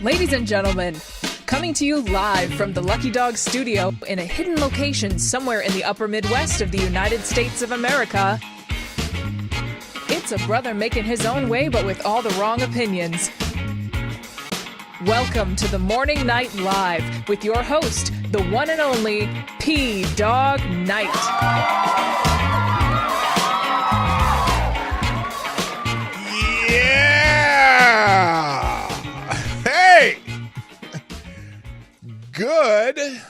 Ladies and gentlemen, coming to you live from the Lucky Dog studio in a hidden location somewhere in the upper Midwest of the United States of America, it's a brother making his own way but with all the wrong opinions. Welcome to the Morning Night Live with your host, the one and only P-Dog Knight. Good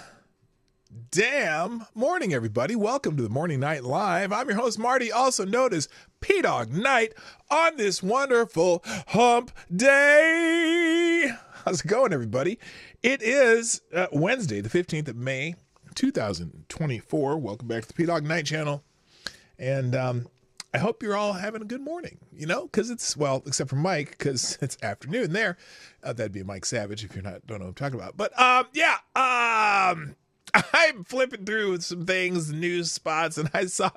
damn morning, everybody. Welcome to the Morning Night Live. I'm your host, Marty, also known as P-Dog Knight, on this wonderful hump day. How's it going, everybody? It is Wednesday, the 15th of May, 2024. Welcome back to the P-Dog Knight channel. And I hope you're all having a good morning, because it's, well, except for Mike, because it's afternoon there. That'd be Mike Savage if you don't know what I'm talking about. But I'm flipping through some things, news spots, and I saw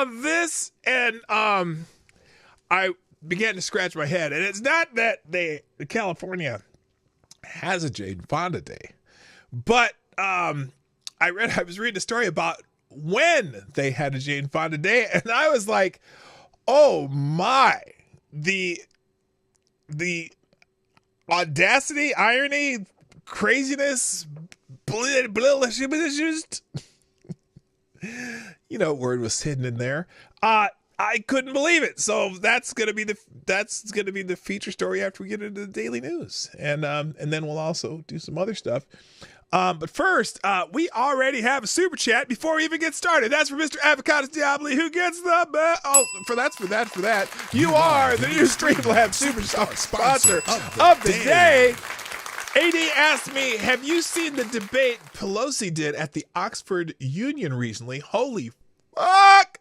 this, and I began to scratch my head. And it's not that California has a Jane Fonda Day, but I was reading a story about when they had a Jane Fonda Day, and I was like, oh my, the audacity, irony, craziness, word was hidden in there. I couldn't believe it. So that's gonna be the feature story after we get into the daily news, and then we'll also do some other stuff. But first, we already have a super chat before we even get started. That's for Mr. Avocados Diabli, who gets the best. Oh, for that. You are the new Streamlabs super sponsor of the day. AD asked me, have you seen the debate Pelosi did at the Oxford Union recently? Holy fuck!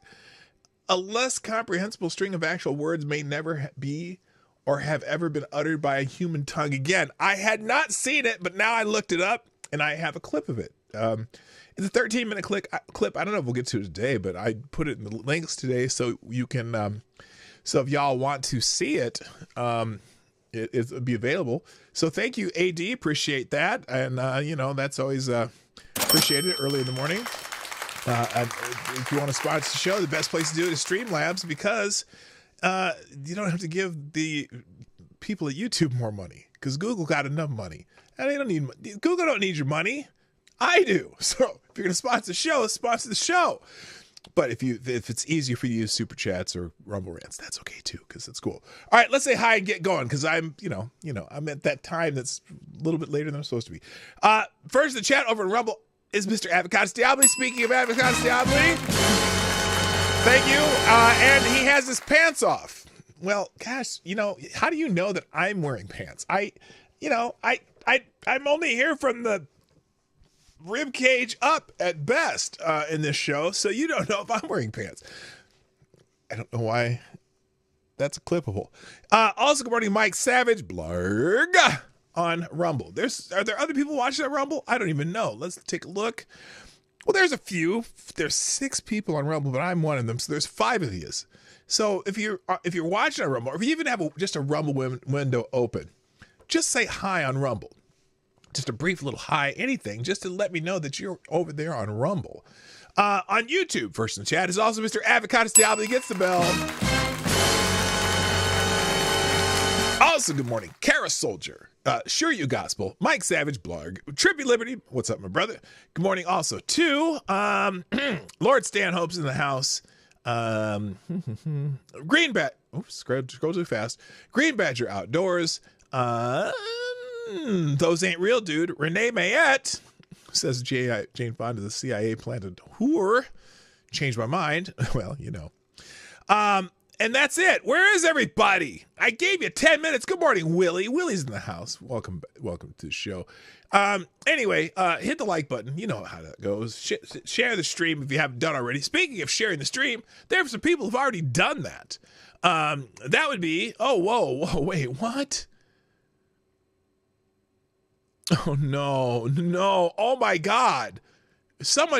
A less comprehensible string of actual words may never be or have ever been uttered by a human tongue again. I had not seen it, but now I looked it up. And I have a clip of it. It's a 13-minute clip. I don't know if we'll get to it today, but I put it in the links today so you can. So if y'all want to see it, it'll be available. So thank you, AD. Appreciate that, and that's always appreciated early in the morning. If you want to sponsor the show, the best place to do it is Streamlabs, because you don't have to give the people at YouTube more money, because Google got enough money. And Google don't need your money. I do. So if you're going to sponsor the show, sponsor the show. But if it's easier for you to use super chats or Rumble rants, that's okay too, because it's cool. All right, let's say hi and get going, because I'm, I'm at that time that's a little bit later than I'm supposed to be. First, the chat over in Rumble is Mr. Avocados Diabli. Speaking of Avocados Diabli, thank you. And he has his pants off. Well, gosh, how do you know that I'm wearing pants? I'm only here from the rib cage up at best in this show, so you don't know if I'm wearing pants. I don't know why that's clippable. Also, good morning, Mike Savage, blarg, on Rumble. Are there other people watching on Rumble? I don't even know. Let's take a look. Well, there's a few. There's 6 people on Rumble, but I'm one of them, so there's 5 of these. So if you're watching on Rumble, or if you even have just a Rumble window open, just say hi on Rumble. Just a brief little hi, anything, just to let me know that you're over there on Rumble. On YouTube, first in the chat, is also Mr. Avocados Diabli. Gets the bell. Also, good morning, Kara Soldier. Sure You Gospel. Mike Savage, blog. Trippy Liberty. What's up, my brother? Good morning also to Lord Stanhope's in the house. Green Bat. Oops, scroll too fast. Green Badger Outdoors. Those ain't real, dude. Renee Mayette says Jane Fonda, the CIA planted whore. Changed my mind. Well, and that's it. Where is everybody? I gave you 10 minutes. Good morning, Willie. Willie's in the house. Welcome to the show. Anyway, hit the like button. You know how that goes. Share the stream if you haven't done already. Speaking of sharing the stream, there are some people who've already done that. That would be, whoa, wait, what? Oh, no. Oh, my God. Some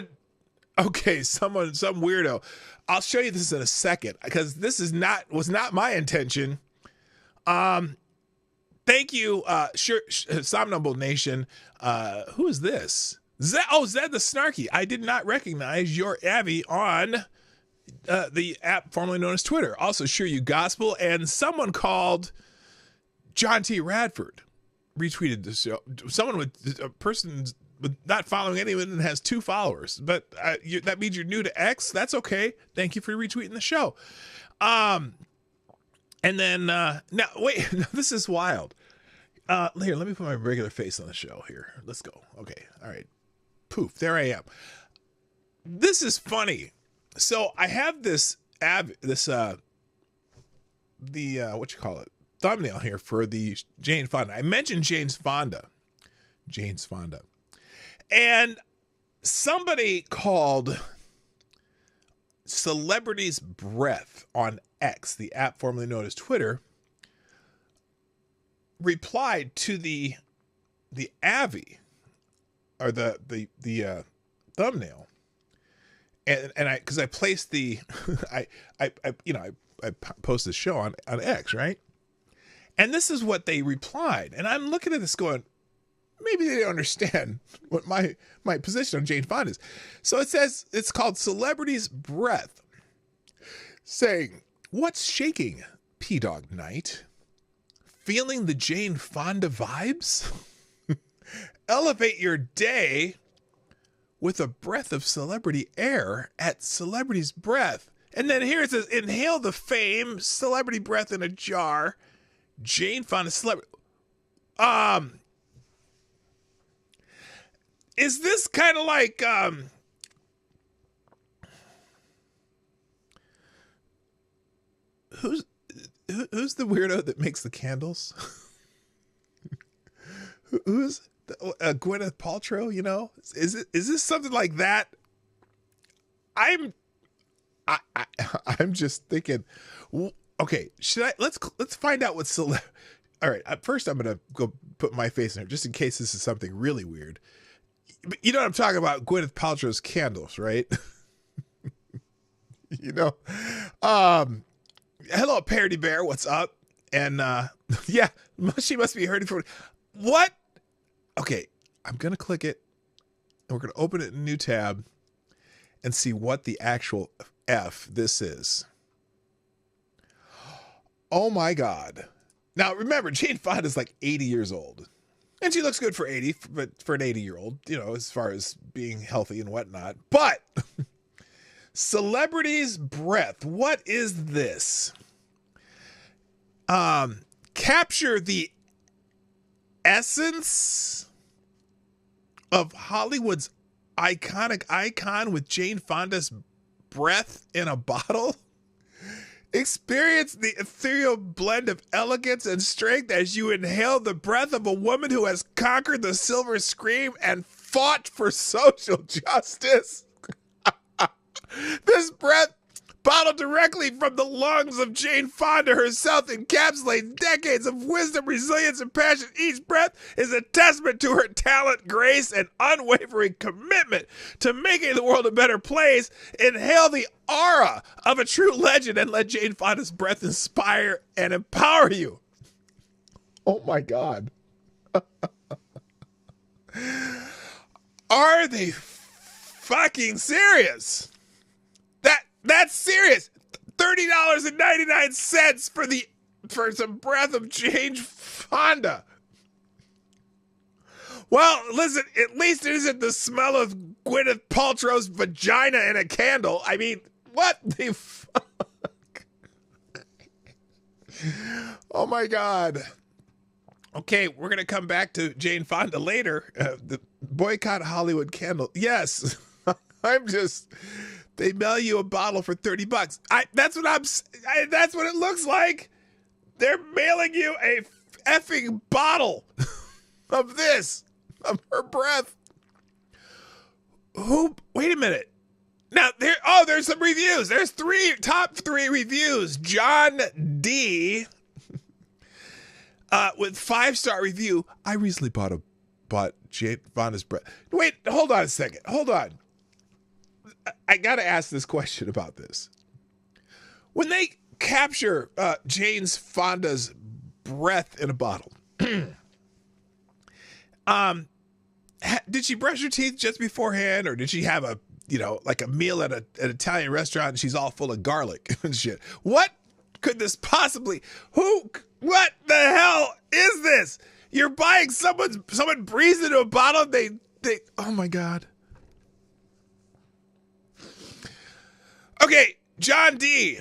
weirdo. I'll show you this in a second, because this was not my intention. Thank you, Somnambule Nation. Who is this? Zed the Snarky. I did not recognize your Abby on the app formerly known as Twitter. Also, Sure You Gospel, and someone called John T. Radford retweeted the show. Someone with a person with not following anyone and has 2 followers, but that means you're new to X. That's okay. Thank you for retweeting the show. And then now wait, this is wild. Here, let me put my regular face on the show here. Let's go. Okay, all right. Poof, there I am. This is funny. So I have this what you call it, thumbnail here for the Jane Fonda. I mentioned Jane's Fonda, and somebody called Celebrity's Breath on X, the app formerly known as Twitter, replied to the Avi, or the thumbnail, and I, because I placed the I posted the show on X, right? And this is what they replied, and I'm looking at this going, maybe they don't understand what my position on Jane Fonda is. So it says, it's called Celebrity's Breath, saying, "What's shaking, P-Dog Knight? Feeling the Jane Fonda vibes? Elevate your day with a breath of celebrity air at Celebrity's Breath." And then here it says, "Inhale the fame, celebrity breath in a jar. Jane Fonda celebrity." Is this kind of like who's the weirdo that makes the candles? Who's Gwyneth Paltrow? You know, is this something like that? I'm just thinking. Okay, let's find out what All right, first I'm gonna go put my face in here just in case this is something really weird. You know what I'm talking about? Gwyneth Paltrow's candles, right? You know, hello, Parody Bear. What's up? And yeah, she must be hurting for what? Okay, I'm gonna click it, and we're gonna open it in a new tab and see what the actual F this is. Oh my God! Now remember, Jane Fonda is like 80 years old. And she looks good for 80, but for an 80-year-old, you know, as far as being healthy and whatnot. But Celebrity's Breath, what is this? Capture the essence of Hollywood's iconic icon with Jane Fonda's breath in a bottle? Experience the ethereal blend of elegance and strength as you inhale the breath of a woman who has conquered the silver screen and fought for social justice. This breath, bottled directly from the lungs of Jane Fonda herself, encapsulates decades of wisdom, resilience, and passion. Each breath is a testament to her talent, grace, and unwavering commitment to making the world a better place. Inhale the aura of a true legend and let Jane Fonda's breath inspire and empower you. Oh my God. Are they fucking serious? That's serious. $30.99 for some breath of Jane Fonda. Well, listen, at least it isn't the smell of Gwyneth Paltrow's vagina in a candle. I mean, what the fuck? Oh my God. Okay, we're going to come back to Jane Fonda later. The boycott Hollywood candle. Yes. They mail you a bottle for $30. That's what it looks like. They're mailing you a effing bottle of her breath. Wait a minute. Now there's some reviews. There's top three reviews. John D with 5-star review. I recently bought Jane Fonda's breath. Wait, hold on a second. Hold on. I got to ask this question about this. When they capture Jane Fonda's breath in a bottle, Did she brush her teeth just beforehand, or did she have a, like a meal at an Italian restaurant and she's all full of garlic and shit? What could this possibly, what the hell is this? You're buying someone breathes into a bottle, they, oh my God. Okay, John D.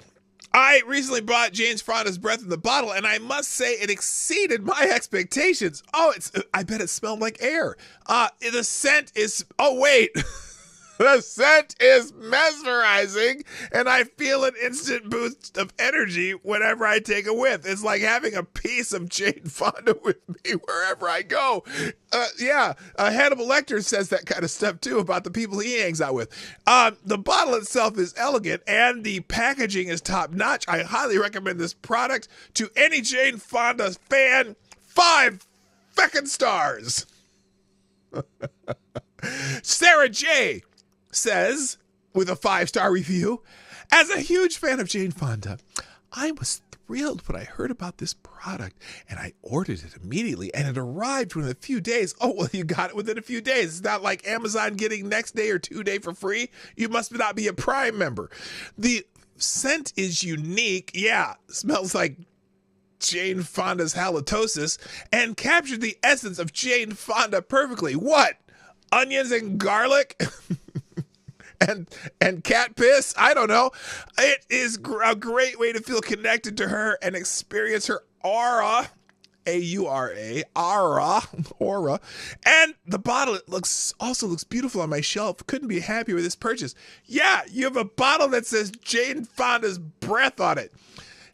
I recently bought Jane Fonda's breath in the bottle, and I must say it exceeded my expectations. Oh, I bet it smelled like air. The scent is, oh wait. The scent is mesmerizing, and I feel an instant boost of energy whenever I take a whiff. It's like having a piece of Jane Fonda with me wherever I go. Hannibal Lecter says that kind of stuff too about the people he hangs out with. The bottle itself is elegant, and the packaging is top notch. I highly recommend this product to any Jane Fonda fan. 5 feckin' stars. Sarah J. says, with a 5-star review, as a huge fan of Jane Fonda, I was thrilled when I heard about this product, and I ordered it immediately, and it arrived within a few days. Oh, well, you got it within a few days. It's not like Amazon getting next day or 2 day for free. You must not be a Prime member. The scent is unique. Yeah, smells like Jane Fonda's halitosis, and captured the essence of Jane Fonda perfectly. What? Onions and garlic? And cat piss? I don't know. It is a great way to feel connected to her and experience her aura. A-U-R-A, aura. And the bottle, also looks beautiful on my shelf. Couldn't be happier with this purchase. Yeah, you have a bottle that says Jane Fonda's breath on it.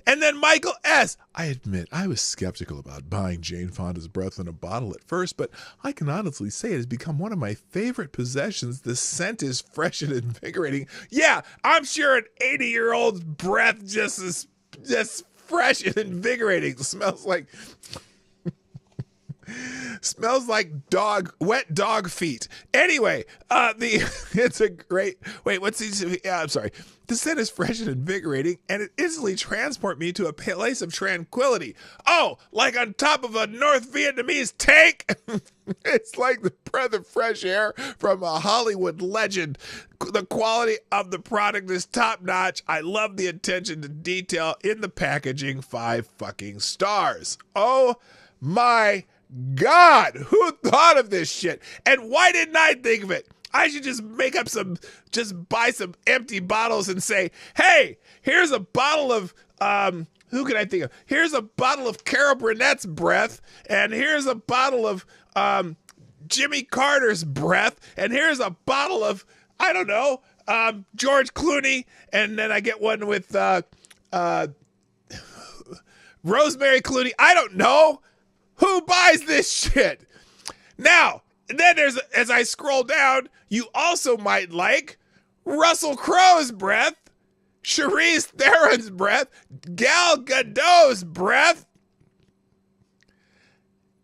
And then Michael S. I admit, I was skeptical about buying Jane Fonda's breath in a bottle at first, but I can honestly say it has become one of my favorite possessions. The scent is fresh and invigorating. Yeah, I'm sure an 80-year-old's breath just fresh and invigorating. Smells like wet dog feet. Anyway, it's a great, I'm sorry. The scent is fresh and invigorating, and it instantly transports me to a place of tranquility. Oh, like on top of a North Vietnamese tank? It's like the breath of fresh air from a Hollywood legend. The quality of the product is top notch. I love the attention to detail in the packaging. 5 fucking stars. Oh my God, who thought of this shit? And why didn't I think of it? I should just buy some empty bottles and say, hey, here's a bottle of, who can I think of? Here's a bottle of Carol Burnett's breath, and here's a bottle of Jimmy Carter's breath, and here's a bottle of, I don't know, George Clooney, and then I get one with Rosemary Clooney. I don't know. Who buys this shit? Now, then as I scroll down, you also might like Russell Crowe's breath, Charlize Theron's breath, Gal Gadot's breath.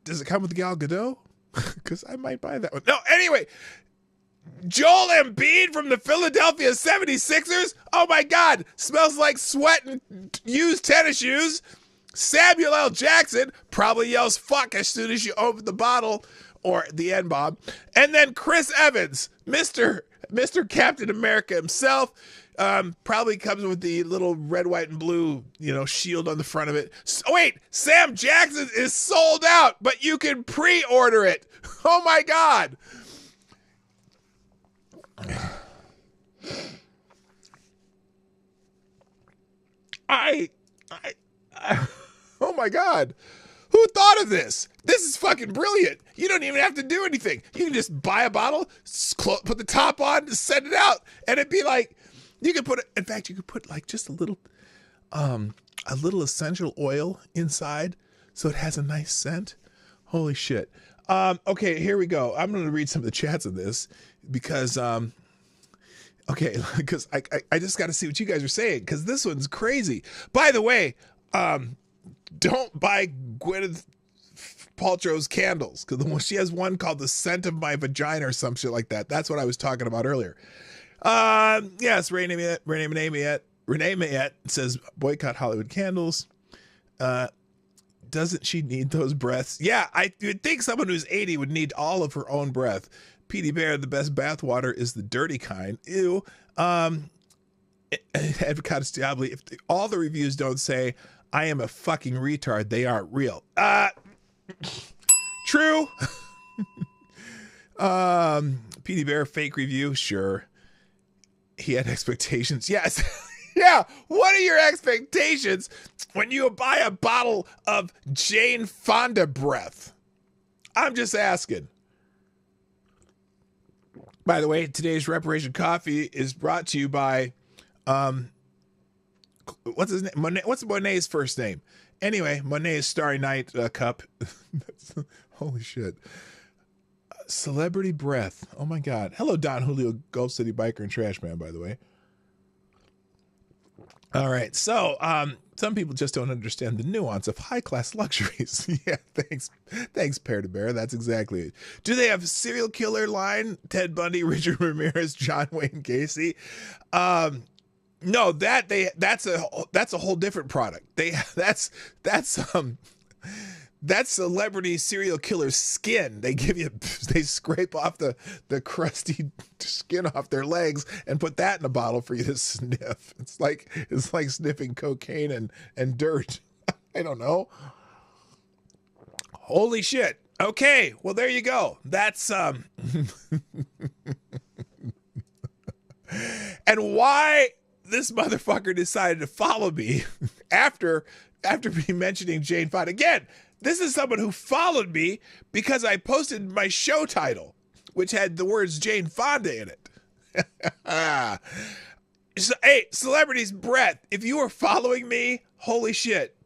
Does it come with Gal Gadot? Because I might buy that one. No, anyway, Joel Embiid from the Philadelphia 76ers. Oh my God, smells like sweat and used tennis shoes. Samuel L. Jackson probably yells fuck as soon as you open the bottle or the N-bomb. And then Chris Evans, Mr. Captain America himself, probably comes with the little red, white, and blue, shield on the front of it. Oh, wait, Sam Jackson is sold out, but you can pre-order it. Oh my God. Oh my God. Who thought of this? This is fucking brilliant. You don't even have to do anything. You can just buy a bottle, put the top on, send it out, and it'd be like, you could put like just a little essential oil inside so it has a nice scent. Holy shit. Okay, here we go. I'm going to read some of the chats of this because, because I just got to see what you guys are saying because this one's crazy. By the way, don't buy Gwyneth Paltrow's candles because she has one called The Scent of My Vagina or some shit like that. That's what I was talking about earlier. Yes, Renee Mayette says boycott Hollywood candles. doesn't she need those breaths? Yeah, I would think someone who's 80 would need all of her own breath. Petey Bear, the best bathwater is the dirty kind. Ew. Advocatus Diabli, if all the reviews don't say I am a fucking retard, they aren't real. True. Petey Bear, fake review, sure. He had expectations. Yes. Yeah. What are your expectations when you buy a bottle of Jane Fonda breath? I'm just asking. By the way, today's Reparation Coffee is brought to you by, what's his name? Monet, what's Monet's first name? Anyway, Monet's Starry Night cup. Holy shit. Celebrity breath. Oh my God. Hello, Don Julio, Gulf City Biker and Trash Man, by the way. All right. So, some people just don't understand the nuance of high-class luxuries. Yeah, thanks. Thanks, Pear to Bear. That's exactly it. Do they have a serial killer line? Ted Bundy, Richard Ramirez, John Wayne Gacy? No, that's a whole different product. That's celebrity serial killer skin. They scrape off the crusty skin off their legs and put that in a bottle for you to sniff. It's like sniffing cocaine and dirt. I don't know. Holy shit. Okay, well there you go. That's and why this motherfucker decided to follow me after me mentioning Jane Fonda again. This is someone who followed me because I posted my show title, which had the words Jane Fonda in it. So, hey, celebrities, Brett, if you are following me, holy shit,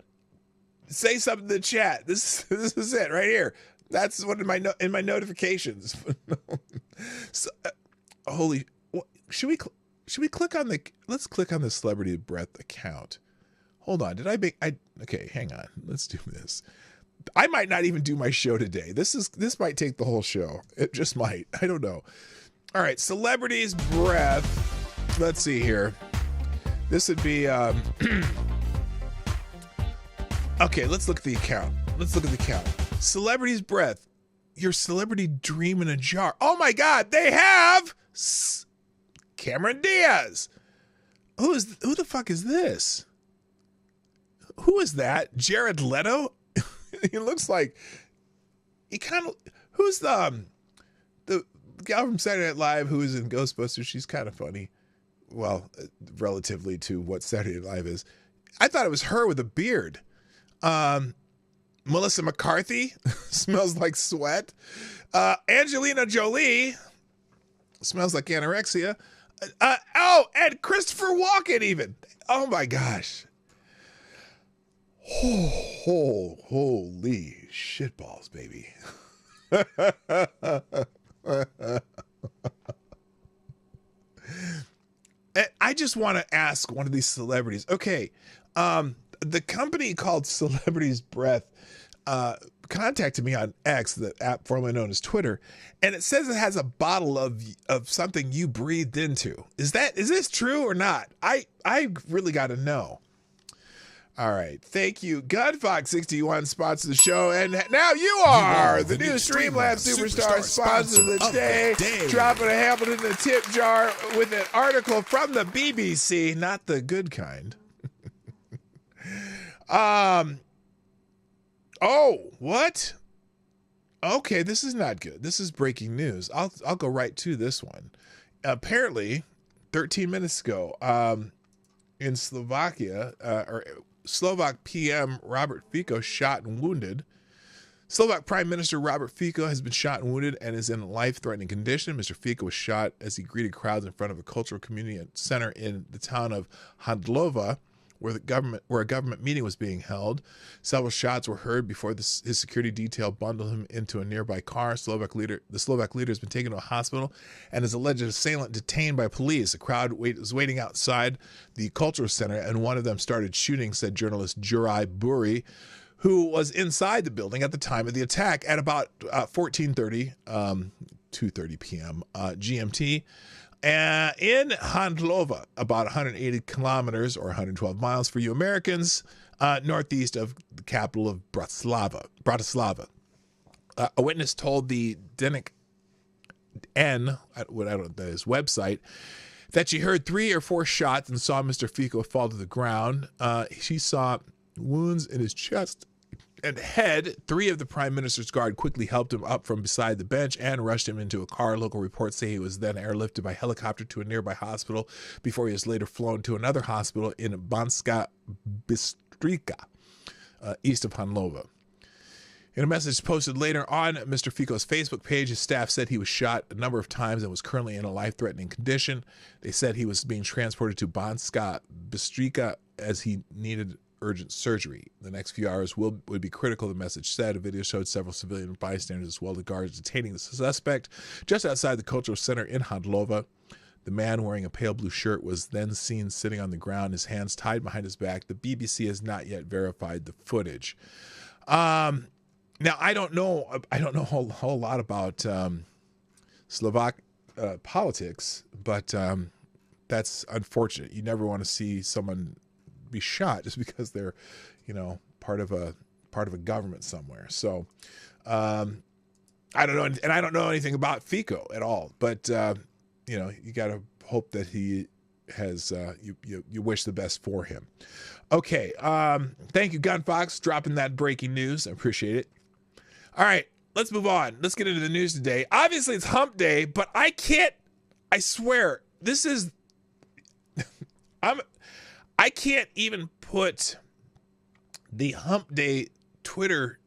say something in the chat. This is it right here. That's what in my notifications. So, holy, should we click on let's click on the Celebrity Breath account. Hold on, okay, hang on. Let's do this. I might not even do my show today. This might take the whole show. It just might. I don't know. All right, Celebrities Breath. Let's see here. This would be okay, let's look at the account. Celebrities Breath. Your celebrity dream in a jar. Oh my God, they have Cameron Diaz. Who the fuck is this? Who is that? Jared Leto? He looks like who's the gal from Saturday Night Live who is in Ghostbusters? She's kind of funny. Well, relatively to what Saturday Night Live is. I thought it was her with a beard. Melissa McCarthy smells like sweat. Angelina Jolie smells like anorexia. And Christopher Walken even. Oh my gosh. Oh, holy shitballs, baby. I just want to ask one of these celebrities. Okay, the company called Celebrities Breath contacted me on X, the app formerly known as Twitter, and it says it has a bottle of something you breathed into. Is this true or not? I really got to know. All right. Thank you. Gunfox61 sponsors the show. And now you are the new Streamlabs Superstar sponsor of the day. Dropping a Hamilton in the tip jar with an article from the BBC. Not the good kind. Oh, what? Okay, this is not good. This is breaking news. I'll go right to this one. Apparently, 13 minutes ago, in Slovakia, Slovak PM Robert Fico shot and wounded. Slovak Prime Minister Robert Fico has been shot and wounded and is in a life-threatening condition. Mr. Fico was shot as he greeted crowds in front of a cultural community center in the town of Handlova, where a government meeting was being held. Several shots were heard before his security detail bundled him into a nearby car. The Slovak leader has been taken to a hospital and his alleged assailant detained by police. A crowd was waiting outside the cultural center, and one of them started shooting, said journalist Juraj Buri, who was inside the building at the time of the attack at about 2:30 p.m. GMT. In Handlova, about 180 kilometers or 112 miles for you Americans, northeast of the capital of Bratislava. A witness told the Denik N, what I don't know that is, website, that she heard 3 or 4 shots and saw Mr. Fico fall to the ground. She saw wounds in his chest and head. 3 of the prime minister's guard quickly helped him up from beside the bench and rushed him into a car. Local reports say he was then airlifted by helicopter to a nearby hospital before he was later flown to another hospital in Banska Bystrica, east of Handlova. In a message posted later on Mr. Fico's Facebook page, his staff said he was shot a number of times and was currently in a life-threatening condition. They said he was being transported to Banska Bystrica as he needed urgent surgery. The next few hours would be critical, the message said. A video showed several civilian bystanders as well as guards detaining the suspect just outside the cultural center in Handlova. The man wearing a pale blue shirt was then seen sitting on the ground, his hands tied behind his back. The BBC has not yet verified the footage. Now, I don't know a whole lot about Slovak politics, but that's unfortunate. You never want to see someone be shot just because they're, part of a government somewhere. So, I don't know, and I don't know anything about Fico at all. But you got to hope that he has. You wish the best for him. Okay, thank you, Gun Fox, dropping that breaking news. I appreciate it. All right, let's move on. Let's get into the news today. Obviously, it's Hump Day, but I swear, this is. I can't even put the Hump Day Twitter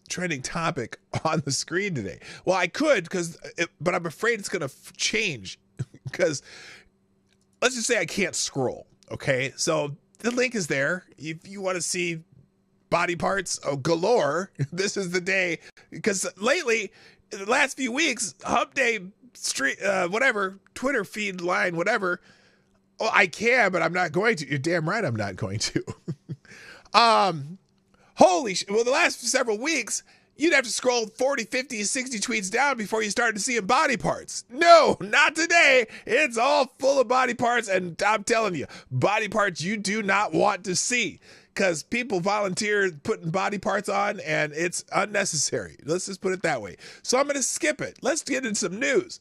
trending topic on the screen today. Well, I could, but I'm afraid it's going to change because let's just say I can't scroll. Okay, so the link is there. If you want to see body parts galore, this is the day. Because lately, in the last few weeks, Hump Day Twitter feed line, whatever. Oh, I can, but I'm not going to. You're damn right I'm not going to. The last several weeks, you'd have to scroll 40, 50, 60 tweets down before you started seeing body parts. No, not today. It's all full of body parts, and I'm telling you, body parts you do not want to see because people volunteer putting body parts on, and it's unnecessary. Let's just put it that way. So I'm going to skip it. Let's get into some news.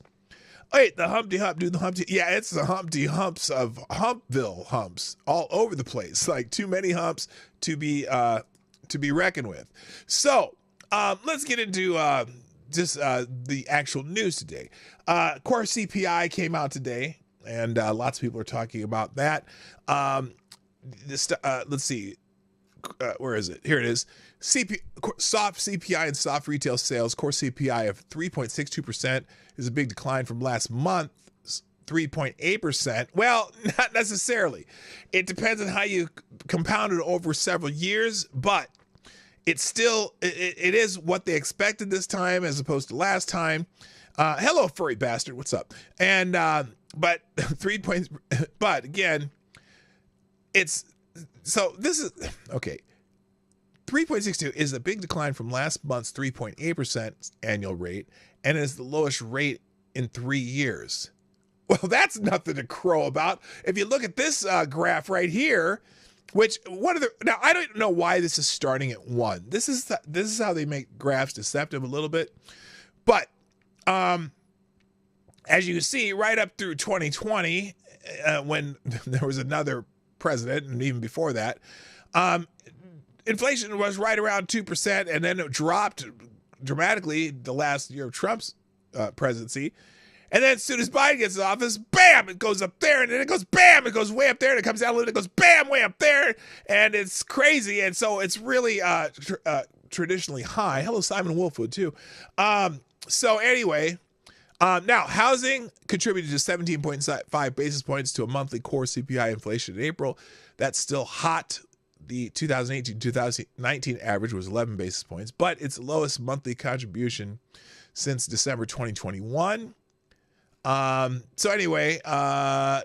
Wait, the Humpty Hump, dude, the Humpty. Yeah, it's the Humpty Humps of Humpville humps all over the place. Like too many humps to be reckoned with. So let's get into the actual news today. Core CPI came out today, and lots of people are talking about that. Let's see. Where is it? Here it is. Soft CPI and soft retail sales. Core CPI of 3.62% is a big decline from last month's 3.8%. Well, not necessarily. It depends on how you compound it over several years, but it's still it is what they expected this time as opposed to last time. Hello, furry bastard. What's up? And but 3 points. But again, it's. So this is, okay, 3.62 is a big decline from last month's 3.8% annual rate and is the lowest rate in 3 years. Well, that's nothing to crow about. If you look at this graph right here, now I don't know why this is starting at 1. This is how they make graphs deceptive a little bit. But as you can see, right up through 2020, when there was another president, and even before that, inflation was right around 2%, and then it dropped dramatically the last year of Trump's presidency. And then as soon as Biden gets in office, bam, it goes up there, and then it goes bam, it goes way up there, and it comes down a little, it goes bam, way up there, and it's crazy. And so it's really traditionally high. Hello, Simon Wolfwood, too. So anyway, now housing contributed to 17.5 basis points to a monthly core CPI inflation in April. That's still hot. The 2018-2019 average was 11 basis points, but its lowest monthly contribution since December 2021. So anyway, now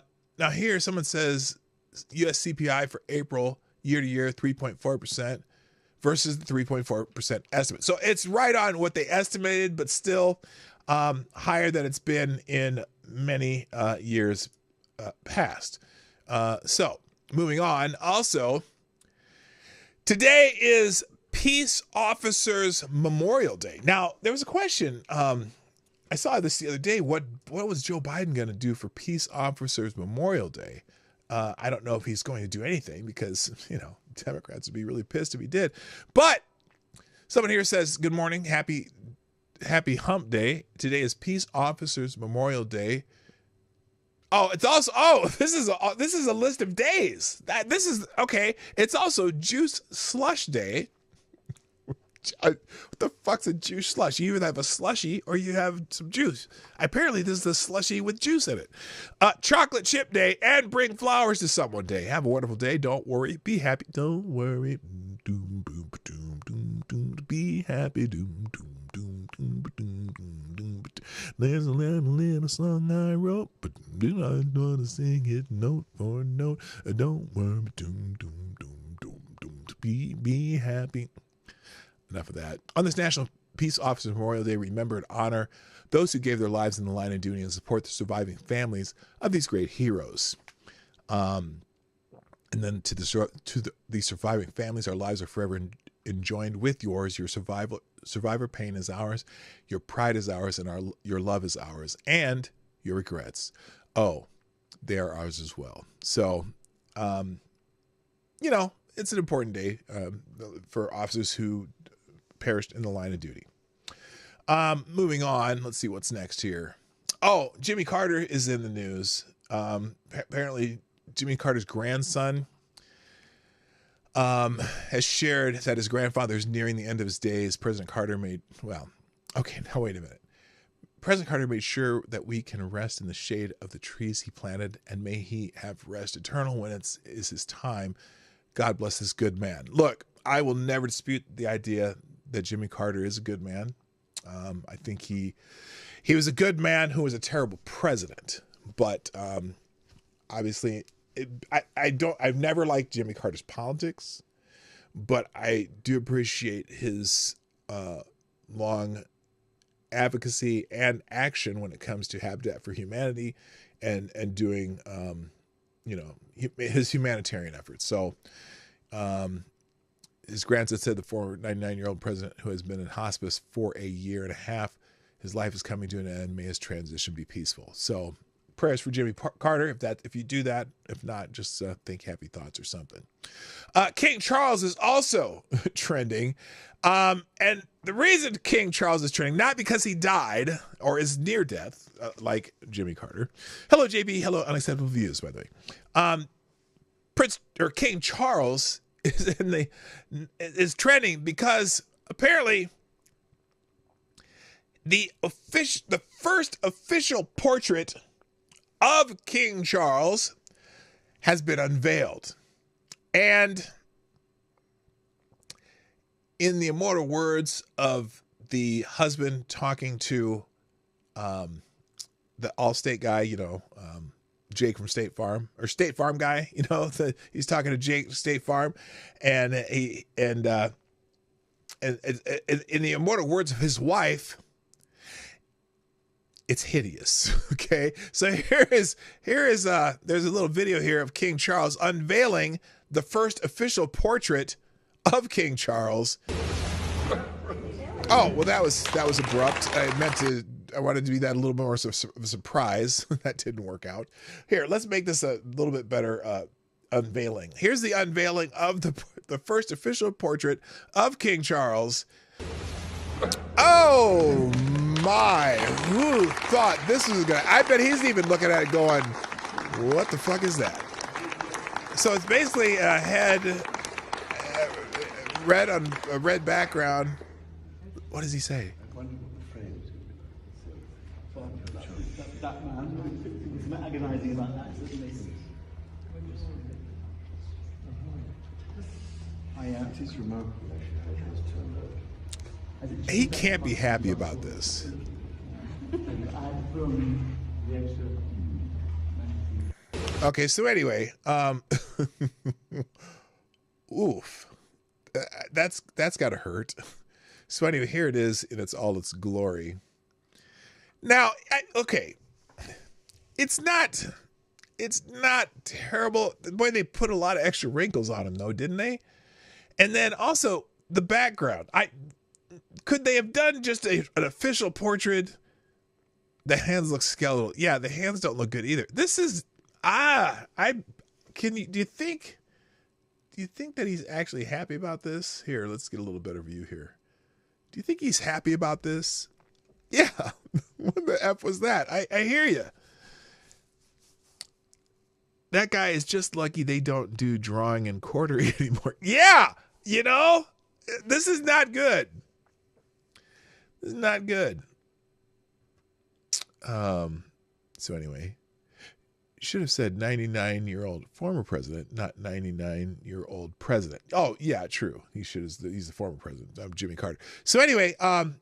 here someone says U.S. CPI for April year to year 3.4% versus the 3.4% estimate. So it's right on what they estimated, but still higher than it's been in many years past. So moving on. Also, today is Peace Officers Memorial Day. Now, there was a question. I saw this the other day. What was Joe Biden going to do for Peace Officers Memorial Day? I don't know if he's going to do anything because, Democrats would be really pissed if he did. But someone here says, good morning. Happy hump day. Today is Peace Officers Memorial Day. Oh, it's also, this is a list of days. This is, okay. It's also Juice Slush Day. What the fuck's a juice slush? You either have a slushy or you have some juice. Apparently, this is the slushy with juice in it. Chocolate Chip Day and Bring Flowers to Someone Day. Have a wonderful day. Don't worry. Be happy. Don't worry. Doom, boom, doom, doom, doom. Be happy. Doom, doom, doom, doom, doom, doom, doom. There's a little song I wrote, but do not want to sing it note for note. Don't worry. Doom, doom, doom, doom, doom. Be happy. Enough of that. On this National Peace Officers Memorial Day, remember and honor those who gave their lives in the line of duty and support the surviving families of these great heroes. And then to the surviving families, our lives are forever enjoined with yours. Your survivor pain is ours. Your pride is ours, and your love is ours. And your regrets, they are ours as well. So, it's an important day for officers who perished in the line of duty. Moving on, let's see what's next here. Oh, Jimmy Carter is in the news. Apparently, Jimmy Carter's grandson has shared that his grandfather is nearing the end of his days. President Carter wait a minute. President Carter made sure that we can rest in the shade of the trees he planted, and may he have rest eternal when it is his time. God bless this good man. Look, I will never dispute the idea that Jimmy Carter is a good man. I think he was a good man who was a terrible president. But obviously, I've never liked Jimmy Carter's politics, but I do appreciate his long advocacy and action when it comes to Habitat for Humanity and doing his humanitarian efforts. So his grandson said the former 99-year-old president who has been in hospice for a year and a half, his life is coming to an end. May his transition be peaceful. So prayers for Jimmy Carter if you do that. If not, just think happy thoughts or something. King Charles is also trending. And the reason King Charles is trending, not because he died or is near death, like Jimmy Carter. Hello, JB. Hello, Unacceptable Views, by the way. King Charles is trending because apparently the first official portrait of King Charles has been unveiled. And in the immortal words of the husband talking to the Allstate guy, Jake from State Farm, or State Farm guy, he's talking to Jake State Farm, and in the immortal words of his wife, it's hideous. Okay, so here is there's a little video here of King Charles unveiling the first official portrait of King Charles. Oh, well, that was abrupt. I wanted to be that a little more of a surprise. That didn't work out. Here, let's make this a little bit better unveiling. Here's the unveiling of the first official portrait of King Charles. Oh my, who thought this was gonna, I bet he's even looking at it going, what the fuck is that? So it's basically a head, red on a red background. What does he say? That man was agonizing about that. It's remarkable how He can't be happy about this. Okay, so anyway, oof, that's gotta hurt. So anyway, here it is in all its glory. Now, okay, It's not terrible. Boy, they put a lot of extra wrinkles on him, though, didn't they? And then also the background. Could they have done just an official portrait? The hands look skeletal. Yeah, the hands don't look good either. This is do you think that he's actually happy about this? Here, let's get a little better view here. Do you think he's happy about this? Yeah. What the F was that? I hear you. That guy is just lucky they don't do drawing and quartering anymore. Yeah, this is not good. This is not good. So anyway, should have said 99-year-old former president, not 99-year-old president. Oh yeah, true. He's the former president. I'm Jimmy Carter. So anyway,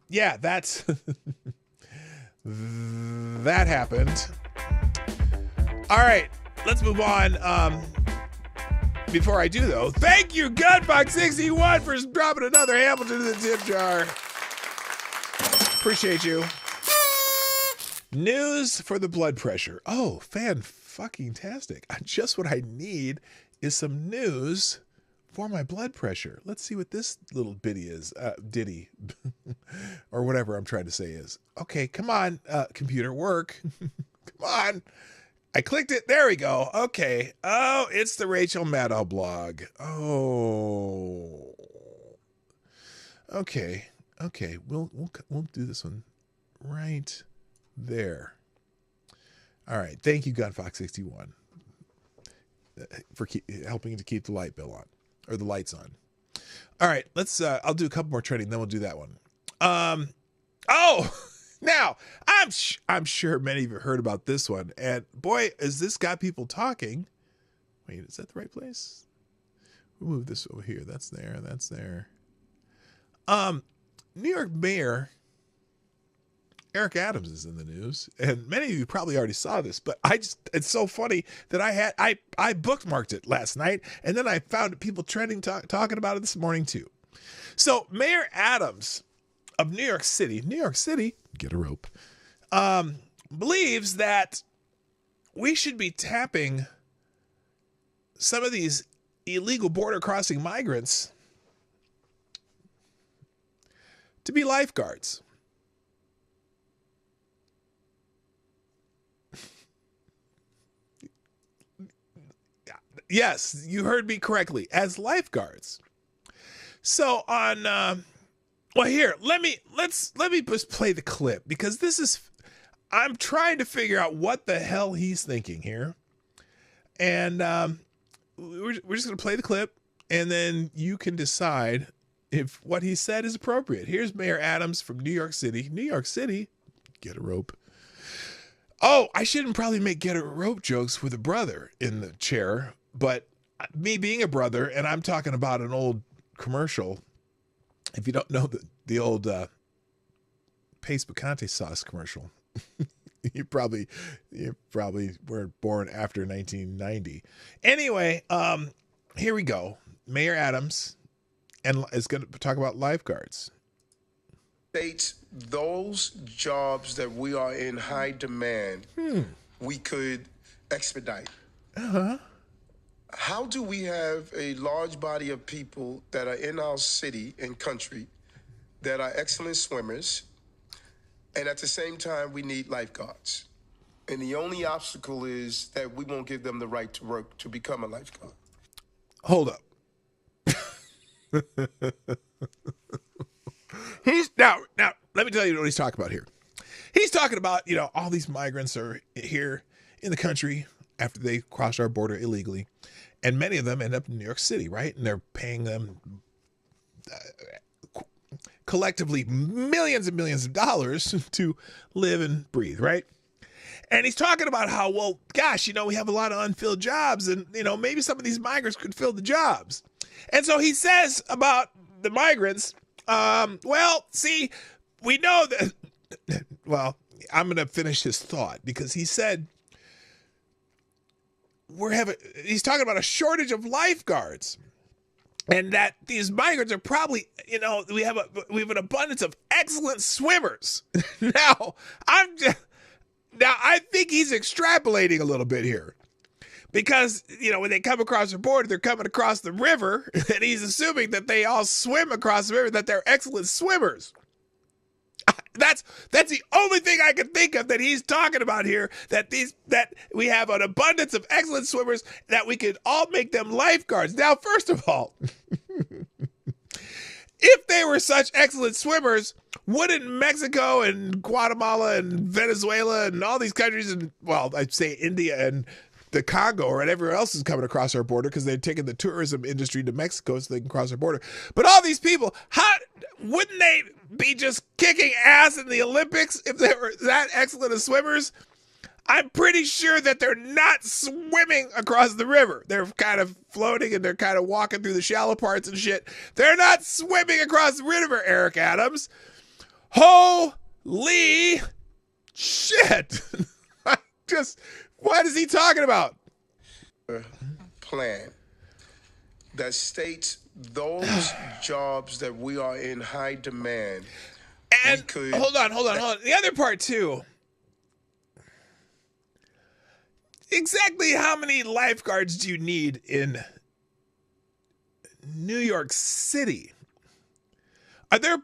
yeah, that's that happened. All right, let's move on. Before I do though, thank you, Gunfox61, for dropping another Hamilton in the tip jar. Appreciate you. News for the blood pressure. Oh, fan-fucking-tastic. Just what I need is some news for my blood pressure. Let's see what this little ditty is. Or whatever I'm trying to say is. Okay, come on, computer, work. Come on. I clicked it. There we go. Okay. Oh, it's the Rachel Maddow blog. Oh. Okay. We'll do this one right there. All right. Thank you, Gunfox61, for helping to keep the light bill on, or the lights on. All right. Let's. I'll do a couple more trending, then we'll do that one. Now I'm sure many of you heard about this one, and boy, has this got people talking. Wait, is that the right place? We'll move this over here. That's there. That's there. New York Mayor Eric Adams is in the news, and many of you probably already saw this, but it's so funny that I bookmarked it last night, and then I found people trending talking about it this morning too. So Mayor Adams of New York City, get a rope, believes that we should be tapping some of these illegal border crossing migrants to be lifeguards. Yes, you heard me correctly, as lifeguards. So on, well, here, let me just play the clip, because I'm trying to figure out what the hell he's thinking here. And we're just going to play the clip, and then you can decide if what he said is appropriate. Here's Mayor Adams from New York City. New York City, get a rope. Oh, I shouldn't probably make get a rope jokes with a brother in the chair, but me being a brother, and I'm talking about an old commercial. If you don't know the old Pace Picante sauce commercial, you probably weren't born after 1990. Anyway, here we go. Mayor Adams and is going to talk about lifeguards. States, those jobs that we are in high demand, we could expedite. How do we have a large body of people that are in our city and country that are excellent swimmers, and at the same time we need lifeguards? And the only obstacle is that we won't give them the right to work to become a lifeguard. Hold up. Now, let me tell you what he's talking about here. He's talking about, all these migrants are here in the country after they cross our border illegally, and many of them end up in New York City, right? And they're paying them collectively millions and millions of dollars to live and breathe, right? And he's talking about how, well, gosh, we have a lot of unfilled jobs, and, maybe some of these migrants could fill the jobs. And so he says about the migrants, well, see, we know that, well, I'm going to finish his thought, because he said, he's talking about a shortage of lifeguards, and that these migrants are probably, we have an abundance of excellent swimmers. Now, Now, I think he's extrapolating a little bit here. Because, you know, when they come across the border, they're coming across the river, and he's assuming that they all swim across the river, that they're excellent swimmers. That's the only thing I can think of that he's talking about here, that we have an abundance of excellent swimmers, that we could all make them lifeguards. Now, first of all, if they were such excellent swimmers, wouldn't Mexico and Guatemala and Venezuela and all these countries, and, well, I'd say India and the Congo or whatever else is coming across our border, because they're taking the tourism industry to Mexico so they can cross our border. But all these people, wouldn't they be just kicking ass in the Olympics if they were that excellent as swimmers? I'm pretty sure that they're not swimming across the river. They're kind of floating and they're kind of walking through the shallow parts and shit. They're not swimming across the river, Eric Adams. Holy shit. What is he talking about? Plan that states those jobs that we are in high demand. And hold on. The other part too. Exactly how many lifeguards do you need in New York City? Are there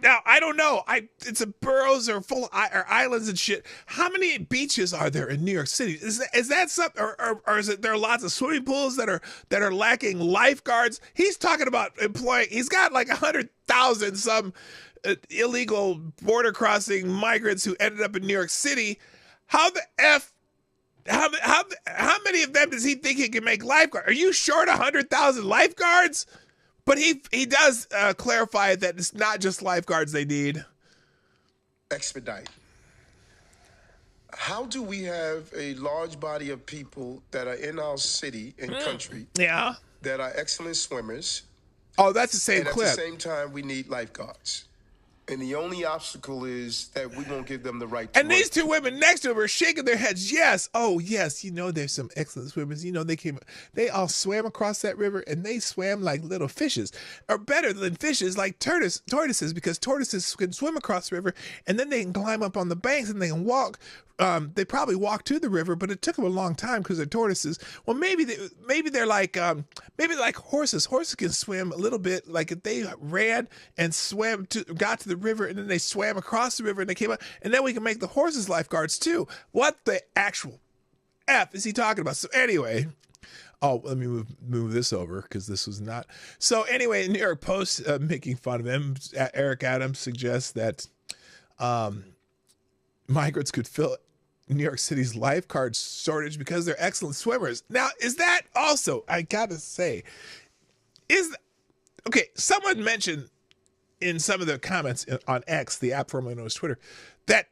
now, I don't know. It's a boroughs or full or islands and shit. How many beaches are there in New York City? Is that something, or is it there are lots of swimming pools that are lacking lifeguards? He's talking about employing. He's got like 100,000 some illegal border crossing migrants who ended up in New York City. How the F? How many of them does he think he can make lifeguards? Are you short 100,000 lifeguards? But he does clarify that it's not just lifeguards they need. Expedite. How do we have a large body of people that are in our city and country that are excellent swimmers? Oh, that's the same clip. At the same time, we need lifeguards. And the only obstacle is that we won't give them the right to And these two women next to him are shaking their heads. Yes. Oh, yes. You know, there's some excellent swimmers. You know, they all swam across that river, and they swam like little fishes, or better than fishes, like tortoises, because tortoises can swim across the river, and then they can climb up on the banks and they can walk. They probably walked to the river, but it took them a long time because they're tortoises. Well, maybe they're like horses. Horses can swim a little bit. Like if they ran and got to the river, and then they swam across the river and they came up, and then we can make the horses lifeguards too. What the actual F is he talking about? So anyway, let me move this over because this was not. So anyway, New York Post making fun of him. Eric Adams suggests that migrants could fill New York City's lifeguard shortage because they're excellent swimmers. Now, is that also, I gotta say, okay, someone mentioned in some of the comments on X, the app formerly known as Twitter, that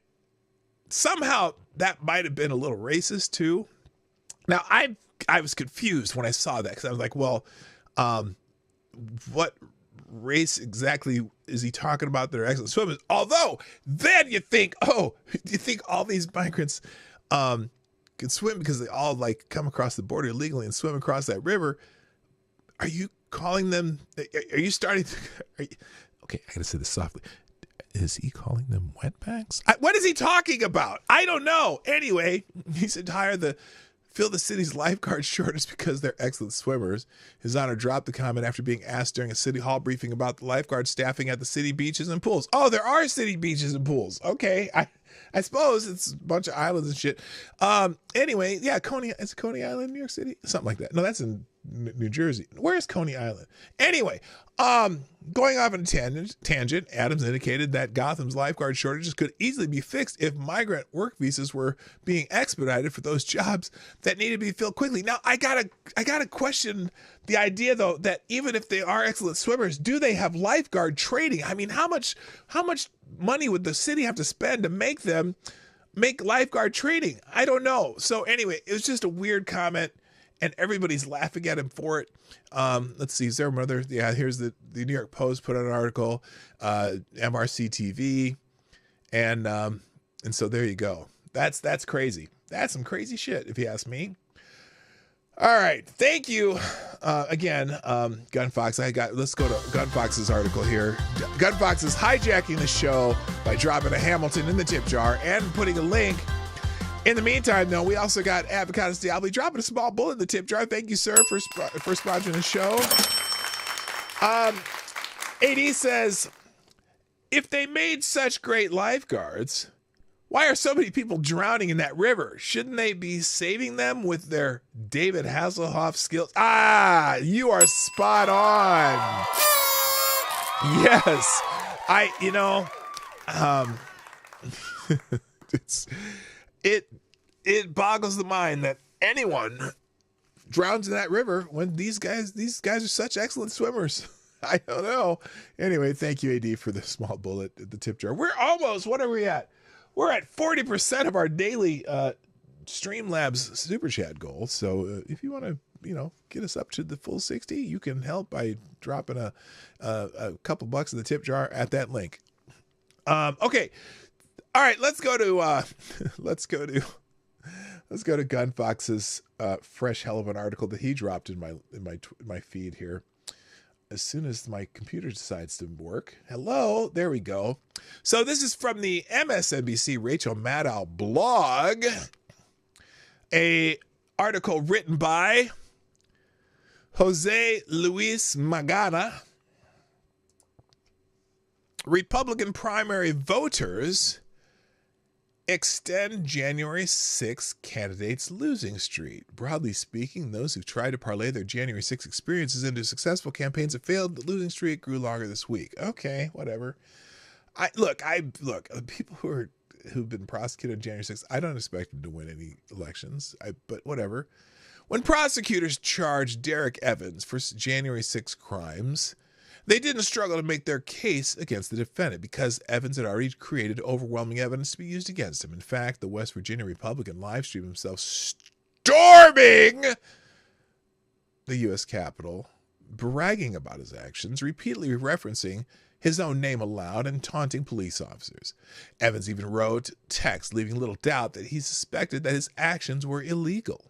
somehow that might have been a little racist too. Now, I was confused when I saw that because I was like, well, what race exactly is he talking about that are excellent swimmers? Although then you think all these migrants can swim because they all like come across the border illegally and swim across that river. Are you calling them? Are you starting? Okay, I gotta say this softly. Is he calling them wetbacks? What is he talking about? I don't know. Anyway, he said fill the city's lifeguard shortage because they're excellent swimmers. His Honor dropped the comment after being asked during a city hall briefing about the lifeguard staffing at the city beaches and pools. Oh, there are city beaches and pools. Okay, I suppose it's a bunch of islands and shit. Anyway, yeah, is Coney Island in New York City? Something like that. No, that's in New Jersey. Where's Coney Island? Anyway, going off on a tangent, Adams indicated that Gotham's lifeguard shortages could easily be fixed if migrant work visas were being expedited for those jobs that needed to be filled quickly. Now, I gotta question the idea though that even if they are excellent swimmers, do they have lifeguard training? I mean, how much money would the city have to spend to make lifeguard training? I don't know. So anyway, it was just a weird comment. And everybody's laughing at him for it. Let's see, is there another? Yeah, here's the New York Post put out an article, MRC TV, and so there you go. That's crazy. That's some crazy shit, if you ask me. All right, thank you again, Gunfox. Let's go to Gunfox's article here. Gunfox is hijacking the show by dropping a Hamilton in the tip jar and putting a link. In the meantime, though, we also got Avocados Diablo dropping a small bullet in the tip jar. Thank you, sir, for sponsoring the show. AD says, if they made such great lifeguards, why are so many people drowning in that river? Shouldn't they be saving them with their David Hasselhoff skills? Ah, you are spot on. Yes. It boggles the mind that anyone drowns in that river when these guys are such excellent swimmers. I don't know. Anyway, thank you, AD, for the small bullet at the tip jar. We're almost, what are we at? We're at 40% of our daily Streamlabs Super Chat goal. So if you want to, get us up to the full 60, you can help by dropping a couple bucks in the tip jar at that link. Okay. All right, let's go to Gunfox's fresh hell of an article that he dropped in my feed here. As soon as my computer decides to work. Hello, there we go. So this is from the MSNBC Rachel Maddow blog. A article written by Jose Luis Magana. Republican primary voters extend January 6th candidates' losing streak. Broadly speaking, those who tried to parlay their January 6th experiences into successful campaigns have failed. The losing streak grew longer this week. Okay, whatever. Look, people who've been prosecuted on January 6th, I don't expect them to win any elections. But whatever. When prosecutors charged Derek Evans for January 6 crimes, they didn't struggle to make their case against the defendant because Evans had already created overwhelming evidence to be used against him. In fact, the West Virginia Republican livestreamed himself storming the U.S. Capitol, bragging about his actions, repeatedly referencing his own name aloud and taunting police officers. Evans even wrote text leaving little doubt that he suspected that his actions were illegal.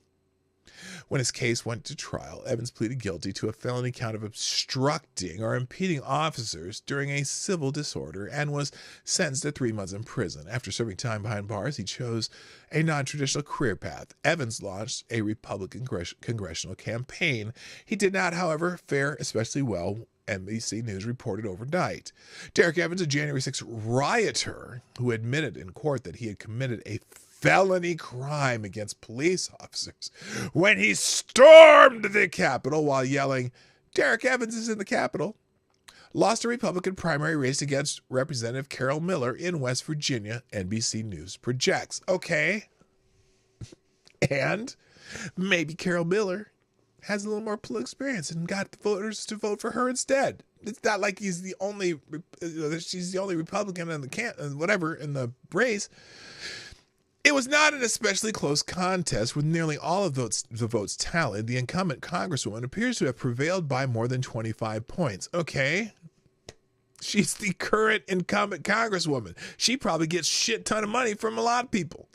When his case went to trial, Evans pleaded guilty to a felony count of obstructing or impeding officers during a civil disorder and was sentenced to 3 months in prison. After serving time behind bars, he chose a non-traditional career path. Evans launched a Republican congressional campaign. He did not, however, fare especially well, NBC News reported overnight. Derek Evans, a January 6 rioter who admitted in court that he had committed a felony crime against police officers when he stormed the Capitol while yelling, "Derek Evans is in the Capitol," lost a Republican primary race against Representative Carol Miller in West Virginia, NBC News projects. Okay. And maybe Carol Miller has a little more political experience and got the voters to vote for her instead. It's not like she's the only Republican in the race. It was not an especially close contest with nearly all of the votes tallied. The incumbent congresswoman appears to have prevailed by more than 25 points. Okay. She's the current incumbent congresswoman. She probably gets shit ton of money from a lot of people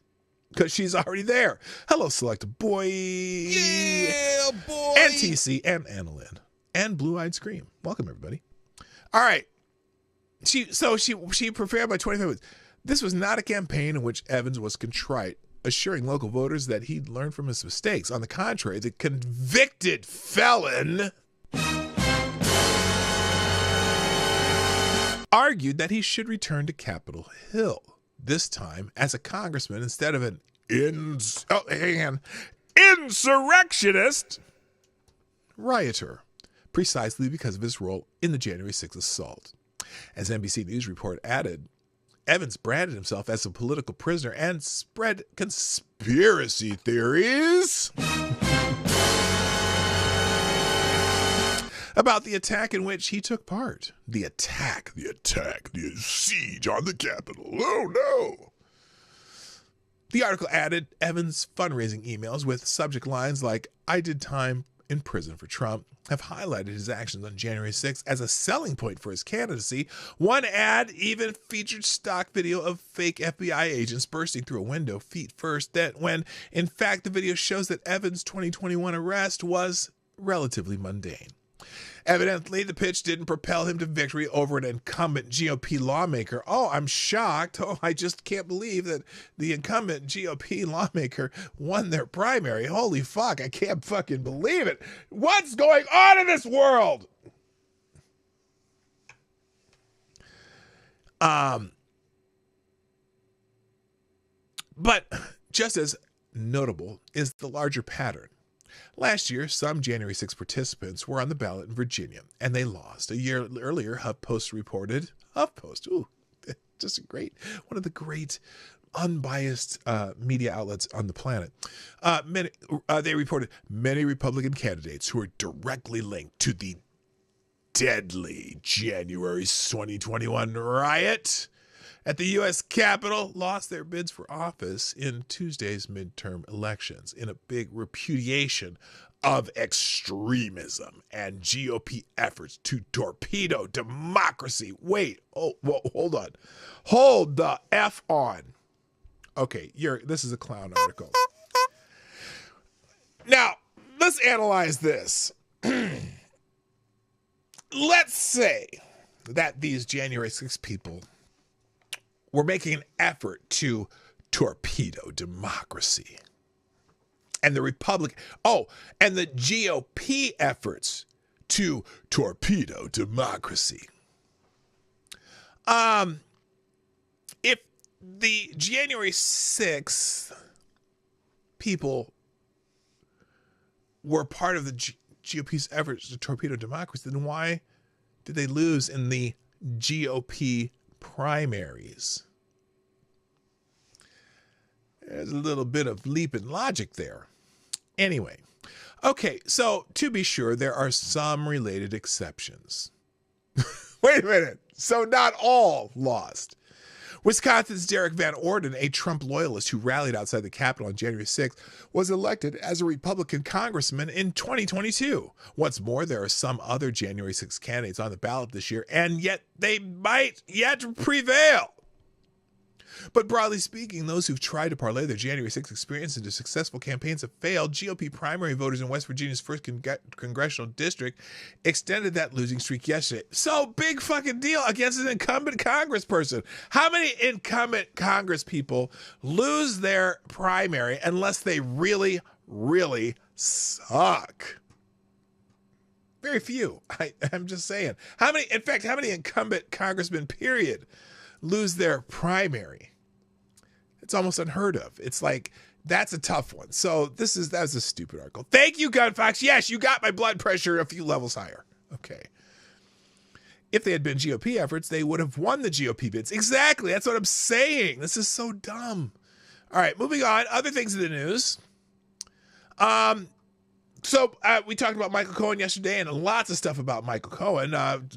because she's already there. Hello, Select Boy. Yeah, boy. And TC and Annalyn and Blue-Eyed Scream. Welcome, everybody. All right. She prevailed by 25 points. This was not a campaign in which Evans was contrite, assuring local voters that he'd learned from his mistakes. On the contrary, the convicted felon argued that he should return to Capitol Hill, this time as a congressman instead of an insurrectionist rioter, precisely because of his role in the January 6th assault. As NBC News report added, Evans branded himself as a political prisoner and spread conspiracy theories about the attack in which he took part. The siege on the Capitol. Oh, no. The article added Evans' fundraising emails with subject lines like, "I did time in prison for Trump," have highlighted his actions on January 6th as a selling point for his candidacy. One ad even featured stock video of fake FBI agents bursting through a window feet first, that when in fact the video shows that Evans' 2021 arrest was relatively mundane. Evidently, the pitch didn't propel him to victory over an incumbent GOP lawmaker. Oh, I'm shocked. Oh, I just can't believe that the incumbent GOP lawmaker won their primary. Holy fuck, I can't fucking believe it. What's going on in this world? But just as notable is the larger pattern. Last year, some January 6 participants were on the ballot in Virginia, and they lost. A year earlier, HuffPost reported, just a great, one of the great unbiased media outlets on the planet. They reported many Republican candidates who are directly linked to the deadly January 2021 riot at the U.S. Capitol lost their bids for office in Tuesday's midterm elections in a big repudiation of extremism and GOP efforts to torpedo democracy. Wait, hold on. Hold the F on. Okay, this is a clown article. Now, let's analyze this. Let's say that these January 6 people were making an effort to torpedo democracy. And the and the GOP efforts to torpedo democracy. If the January 6th people were part of the GOP's efforts to torpedo democracy, then why did they lose in the GOP primaries? There's a little bit of leap in logic there. Anyway, okay, so to be sure, there are some related exceptions. Wait a minute. So not all lost. Wisconsin's Derek Van Orden, a Trump loyalist who rallied outside the Capitol on January 6th, was elected as a Republican congressman in 2022. What's more, there are some other January 6th candidates on the ballot this year, and yet they might yet prevail. But broadly speaking, those who've tried to parlay their January 6th experience into successful campaigns have failed. GOP primary voters in West Virginia's 1st congressional district extended that losing streak yesterday. So big fucking deal against an incumbent congressperson. How many incumbent congress people lose their primary unless they really, really suck? Very few. I'm just saying. How many incumbent congressmen, period, lose their primary? It's almost unheard of. It's like, that's a tough one. So that was a stupid article. Thank you, Gunfox. Yes, you got my blood pressure a few levels higher. Okay. If they had been GOP efforts, they would have won the GOP bids. Exactly. That's what I'm saying. This is so dumb. All right, moving on. Other things in the news. So we talked about Michael Cohen yesterday, and lots of stuff about Michael Cohen.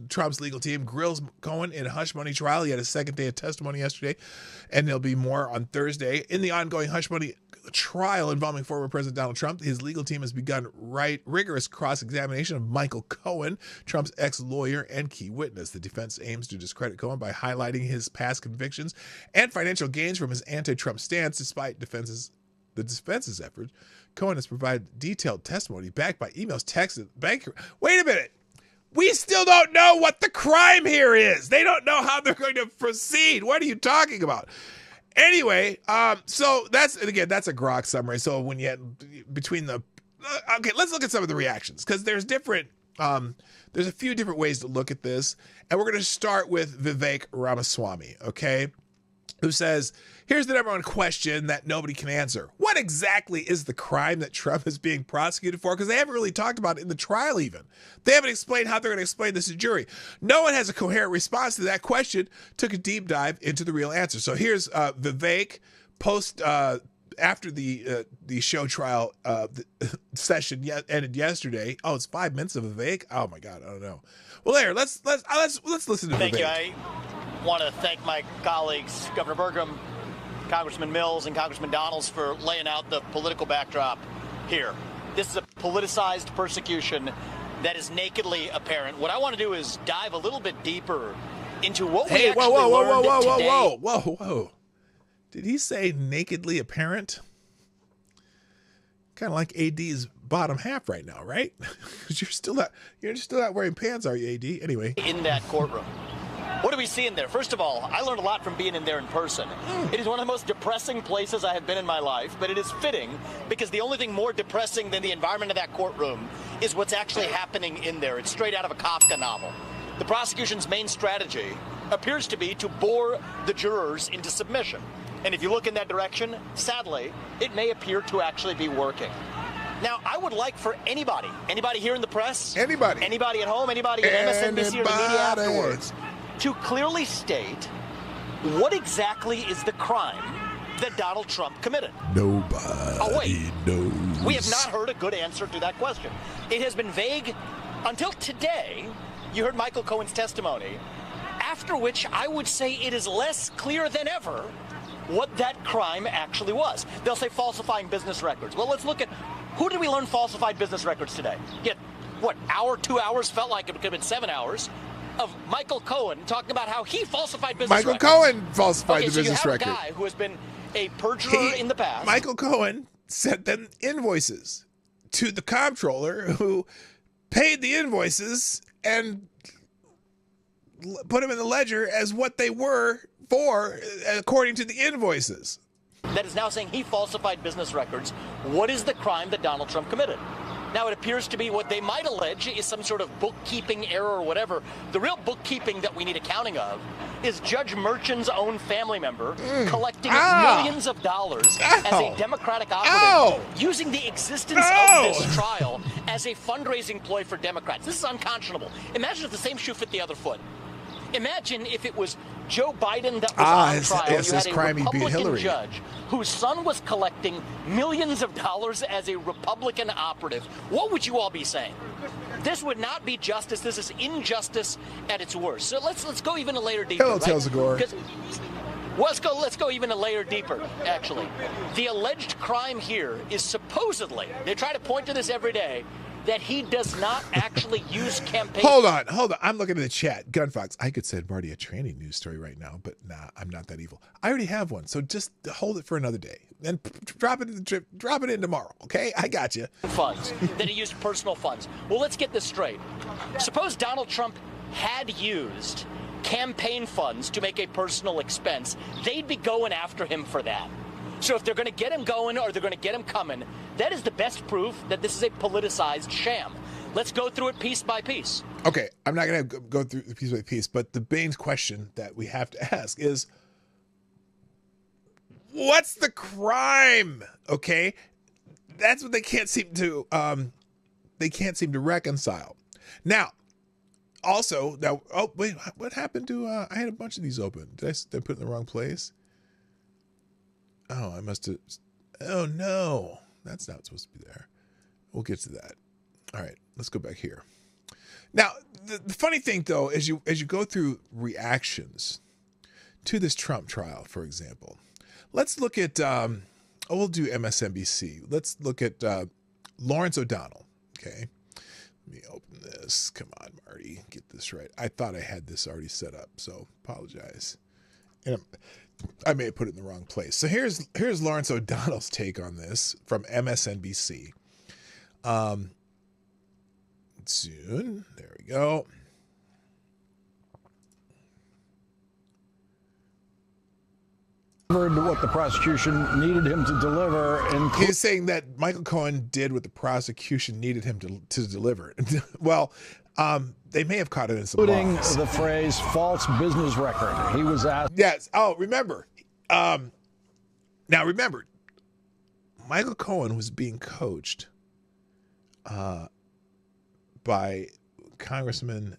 Trump's legal team grills Cohen in a hush money trial. He had a second day of testimony yesterday, and there'll be more on Thursday. In the ongoing hush money trial involving former President Donald Trump, his legal team has begun rigorous cross-examination of Michael Cohen, Trump's ex-lawyer and key witness. The defense aims to discredit Cohen by highlighting his past convictions and financial gains from his anti-Trump stance, despite the defense's efforts. Cohen has provided detailed testimony backed by emails, texts, and bank. Wait a minute. We still don't know what the crime here is. They don't know how they're going to proceed. What are you talking about? Anyway, so that's a grok summary. So when you between the okay, let's look at some of the reactions, because there's a few different ways to look at this, and we're going to start with Vivek Ramaswamy, okay, who says, here's the number one question that nobody can answer. What exactly is the crime that Trump is being prosecuted for? Because they haven't really talked about it in the trial even. They haven't explained how they're going to explain this to jury. No one has a coherent response to that question. Took a deep dive into the real answer. So here's Vivek after the show trial session ended yesterday. Oh, it's 5 minutes of Vivek? Oh my God, I don't know. Well, there, let's listen to Vivek. Thank you. I want to thank my colleagues, Governor Burgum, Congressman Mills, and Congressman Donalds, for laying out the political backdrop here. This is a politicized persecution that is nakedly apparent. What I want to do is dive a little bit deeper into what we actually learned today. Whoa. Did he say nakedly apparent? kind of like AD's bottom half right now, right? Because you're still not wearing pants, are you, AD? Anyway, in that courtroom. What are we seeing there? First of all, I learned a lot from being in there in person. It is one of the most depressing places I have been in my life, but it is fitting because the only thing more depressing than the environment of that courtroom is what's actually happening in there. It's straight out of a Kafka novel. The prosecution's main strategy appears to be to bore the jurors into submission. And if you look in that direction, sadly, it may appear to actually be working. Now, I would like for anybody here in the press, anybody at home, anybody at MSNBC or the media afterwards, to clearly state what exactly is the crime that Donald Trump committed. Nobody knows. We have not heard a good answer to that question. It has been vague until today. You heard Michael Cohen's testimony, after which I would say it is less clear than ever what that crime actually was. They'll say falsifying business records. Well, let's look at who did we learn falsified business records today? Yet, what, hour, 2 hours, felt like it could have been 7 hours, of Michael Cohen talking about how he falsified business records. Cohen falsified the so business record. You have a guy who has been a perjurer in the past. Michael Cohen sent them invoices to the comptroller who paid the invoices and put them in the ledger as what they were for, according to the invoices. That is now saying he falsified business records. What is the crime that Donald Trump committed? Now, it appears to be what they might allege is some sort of bookkeeping error or whatever. The real bookkeeping that we need accounting of is Judge Merchan's own family member collecting millions of dollars as a Democratic operative, using the existence of this trial as a fundraising ploy for Democrats. This is unconscionable. Imagine if the same shoe fit the other foot. Imagine if it was Joe Biden that was on trial. You had a Republican judge whose son was collecting millions of dollars as a Republican operative. What would you all be saying? This would not be justice. This is injustice at its worst. So let's go even a layer deeper. Hello, Telzagor. Let's go even a layer deeper, actually. The alleged crime here is supposedly, they try to point to this every day, that he does not actually use campaign. Hold on. I'm looking at the chat. Gunfox, I could send Marty a tranny news story right now, but nah, I'm not that evil. I already have one, so just hold it for another day and drop it in tomorrow. Okay, I got you. Funds that he used personal funds. Well, let's get this straight. Suppose Donald Trump had used campaign funds to make a personal expense. They'd be going after him for that. So if they're going to get him going or they're going to get him coming, that is the best proof that this is a politicized sham. Let's go through it piece by piece. Okay, I'm not going to go through it piece by piece, but the main question that we have to ask is, what's the crime? Okay, that's what they can't seem to reconcile. Now, also, oh wait, what happened to? I had a bunch of these open. Did I put it in the wrong place? Oh, I must have. Oh no, that's not supposed to be there. We'll get to that. All right, let's go back here. Now, the funny thing though, as you go through reactions to this Trump trial, for example, let's look at. We'll do MSNBC. Let's look at Lawrence O'Donnell. Okay, let me open this. Come on, Marty, get this right. I thought I had this already set up, so apologize. And I may have put it in the wrong place. So here's Lawrence O'Donnell's take on this from MSNBC. Soon, there we go. What the prosecution needed him to deliver. He's saying that Michael Cohen did what the prosecution needed him to deliver. Well, they may have caught it in some including laws. The phrase false business record. He was asked. Yes. Oh, remember. Now remember, Michael Cohen was being coached by Congressman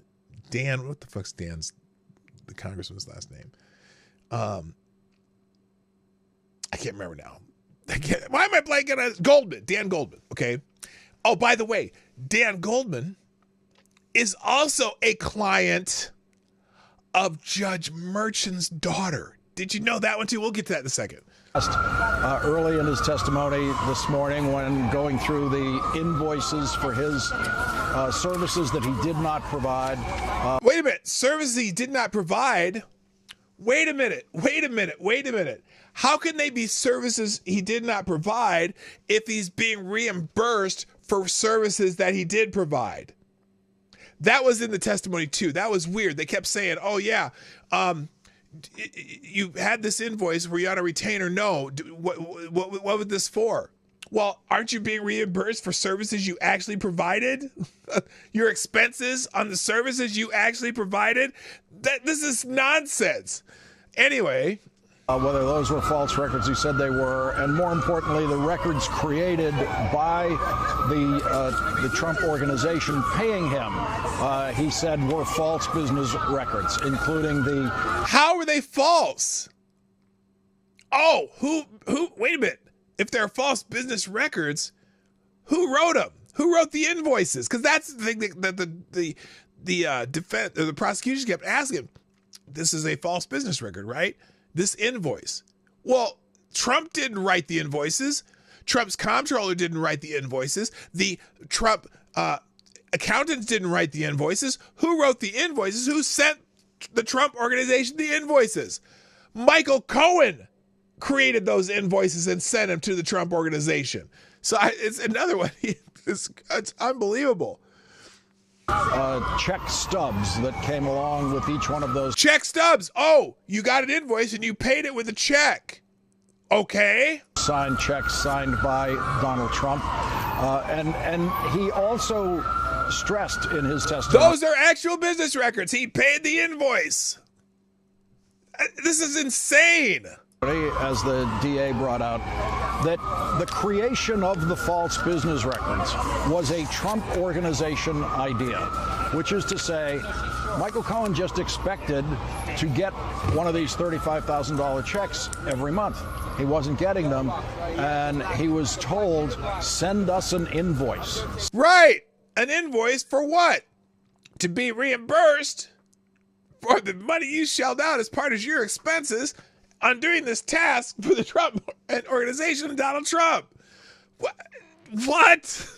Dan. What the fuck's the congressman's last name? I can't remember now. Why am I blanking on Goldman? Dan Goldman. Okay. Oh, by the way, Dan Goldman is also a client of Judge Merchan's daughter. Did you know that one too? We'll get to that in a second. Early in his testimony this morning when going through the invoices for his services that he did not provide. Wait a minute. Services he did not provide Wait a minute. How can they be services he did not provide if he's being reimbursed for services that he did provide? That was in the testimony too. That was weird. They kept saying, oh yeah, you had this invoice, were you on a retainer? No. What was this for? Well, aren't you being reimbursed for services you actually provided? Your expenses on the services you actually provided? This is nonsense. Anyway. Whether those were false records, he said they were, and more importantly, the records created by the Trump organization paying him, he said were false business records, including the... How were they false? Oh, who, wait a minute. If they're false business records, who wrote them? Who wrote the invoices? Because that's the thing that the defense or the prosecution kept asking. This is a false business record, right? This invoice. Well, Trump didn't write the invoices. Trump's comptroller didn't write the invoices. The Trump accountants didn't write the invoices. Who wrote the invoices? Who sent the Trump organization the invoices? Michael Cohen created those invoices and sent them to the Trump organization. So it's another one. It's unbelievable. Check stubs that came along with each one of those. Check stubs. Oh, you got an invoice and you paid it with a check. Okay. Signed checks signed by Donald Trump. And he also stressed in his testimony. Those are actual business records. He paid the invoice. This is insane. As the DA brought out, that the creation of the false business records was a Trump organization idea, which is to say, Michael Cohen just expected to get one of these $35,000 checks every month. He wasn't getting them, and he was told, send us an invoice. Right. An invoice for what? To be reimbursed for the money you shelled out as part of your expenses on doing this task for the Trump organization and Donald Trump. What?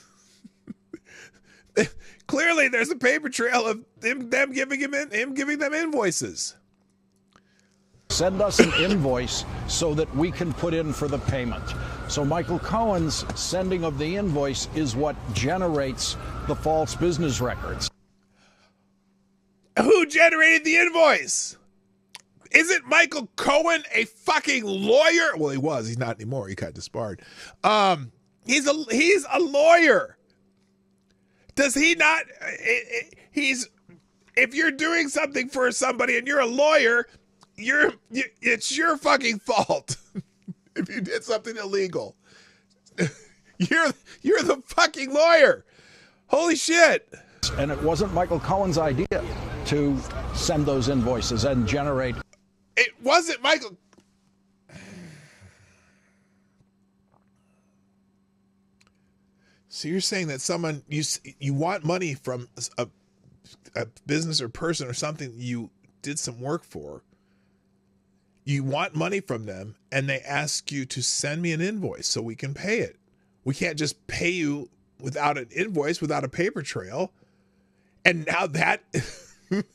Clearly, there's a paper trail of them giving them invoices. Send us an invoice so that we can put in for the payment. So Michael Cohen's sending of the invoice is what generates the false business records. Who generated the invoice? Isn't Michael Cohen a fucking lawyer? Well, he was. He's not anymore. He got disbarred. He's a lawyer. Does he not? If you're doing something for somebody and you're a lawyer, it's your fucking fault if you did something illegal. You're the fucking lawyer. Holy shit. And it wasn't Michael Cohen's idea to send those invoices and generate. It wasn't Michael. So you're saying that someone you want money from a business or person or something you did some work for. You want money from them and they ask you to send me an invoice so we can pay it. We can't just pay you without an invoice, without a paper trail. And now that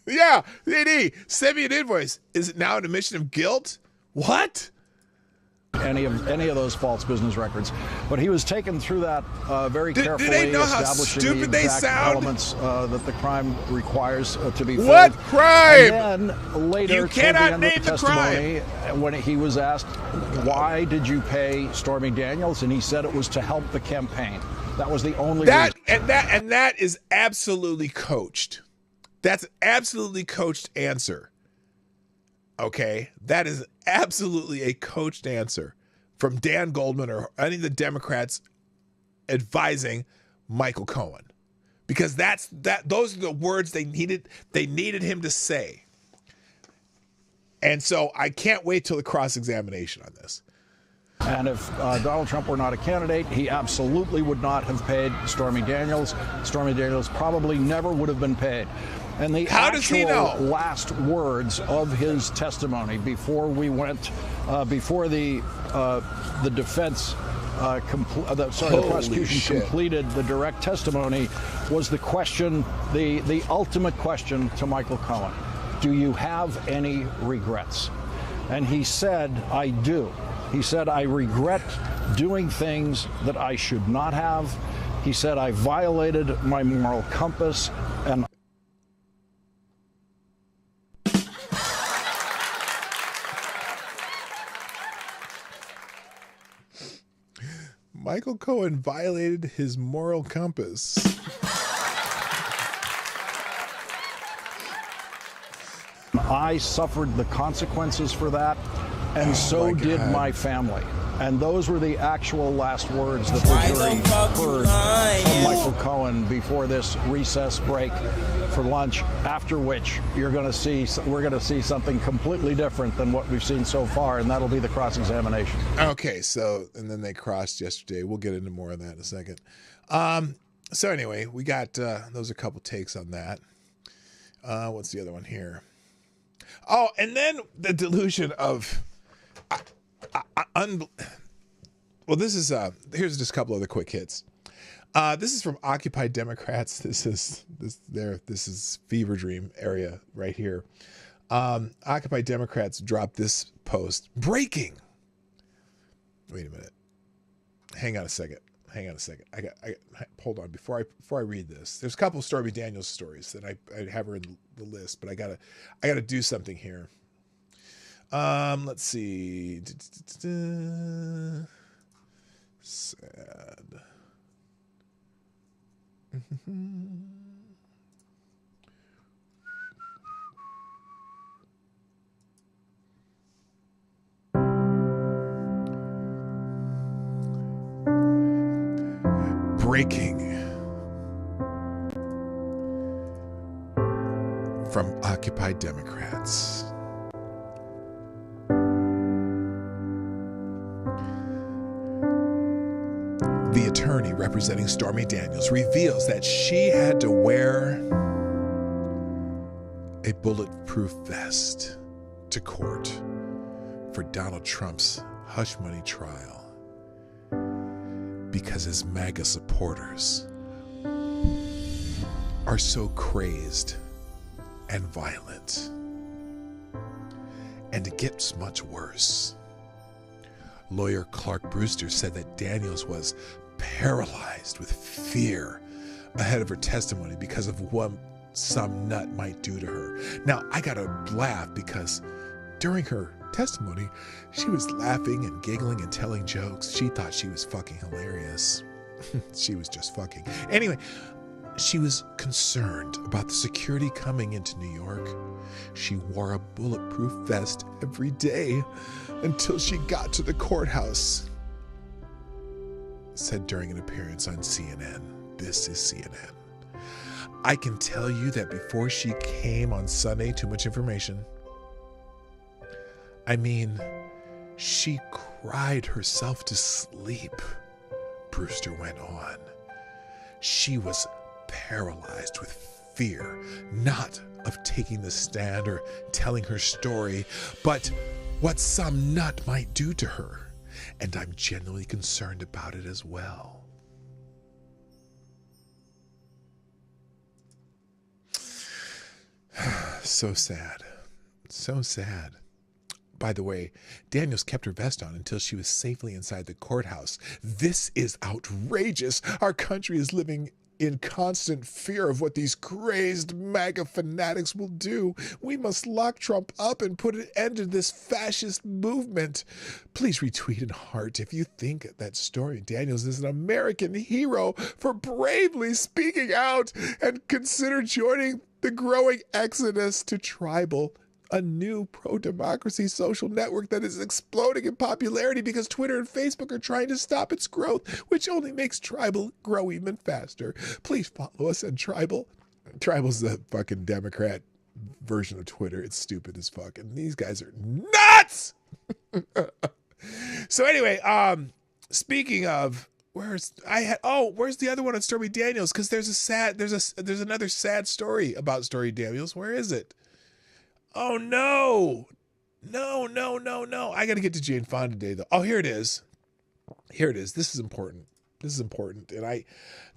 yeah, AD, send me an invoice. Is it now an admission of guilt? What? Any of those false business records, but he was taken through that very carefully, do they know how establishing stupid the they exact sound? Elements that the crime requires to be what filled. crime? And then later, you cannot name the testimony, crime. When he was asked, "Why did you pay Stormy Daniels?" and he said it was to help the campaign. That was the only reason. And that is absolutely coached. That's an absolutely coached answer. Okay? That is absolutely a coached answer from Dan Goldman or any of the Democrats advising Michael Cohen. Because those are the words they needed him to say. And so I can't wait till the cross-examination on this. And if Donald Trump were not a candidate, he absolutely would not have paid Stormy Daniels. Stormy Daniels probably never would have been paid. And the last words of his testimony before we went, before the defense, the prosecution completed the direct testimony, was the question, the ultimate question to Michael Cohen: do you have any regrets? And he said, I do. He said, I regret doing things that I should not have. He said, I violated my moral compass, and Michael Cohen violated his moral compass. I suffered the consequences for that, and so did my family. And those were the actual last words that the jury heard from Michael Cohen before this recess break for lunch, after which we're going to see something completely different than what we've seen so far, and that'll be the cross-examination. Okay, so, and then they crossed yesterday. We'll get into more of that in a second. So anyway, we got, those are a couple takes on that. What's the other one here? Oh, and then the delusion of, well, this is, here's just a couple other quick hits. This is from Occupy Democrats. This is Fever Dream area right here. Occupy Democrats dropped this post. Breaking. Wait a minute. Hang on a second. Hold on. Before I read this, there's a couple of Stormy Daniels stories that I have her in the list, but I gotta do something here. Let's see. Sad. Breaking from Occupy Democrats. The attorney representing Stormy Daniels reveals that she had to wear a bulletproof vest to court for Donald Trump's hush money trial because his MAGA supporters are so crazed and violent. And it gets much worse. Lawyer Clark Brewster said that Daniels was paralyzed with fear ahead of her testimony because of what some nut might do to her. Now, I gotta laugh because during her testimony, she was laughing and giggling and telling jokes. She thought she was fucking hilarious. She was just fucking. Anyway, she was concerned about the security coming into New York. She wore a bulletproof vest every day until she got to the courthouse. Said during an appearance on CNN. This is CNN. I can tell you that before she came on Sunday, too much information. I mean, she cried herself to sleep, Brewster went on. She was paralyzed with fear, not of taking the stand or telling her story, but what some nut might do to her. And I'm genuinely concerned about it as well. So sad. So sad. By the way, Daniels kept her vest on until she was safely inside the courthouse. This is outrageous. Our country is living in constant fear of what these crazed MAGA fanatics will do. We must lock Trump up and put an end to this fascist movement. Please retweet and heart if you think that Stormy Daniels is an American hero for bravely speaking out, and consider joining the growing exodus to Tribal, a new pro-democracy social network that is exploding in popularity because Twitter and Facebook are trying to stop its growth, which only makes Tribal grow even faster. Please follow us on Tribal. Tribal's the fucking Democrat version of Twitter. It's stupid as fuck, and these guys are nuts! So anyway, speaking of, where's the other one on Stormy Daniels? Because there's another sad story about Stormy Daniels. Where is it? Oh, no. No. I got to get to Jane Fonda today, though. Oh, here it is. This is important. And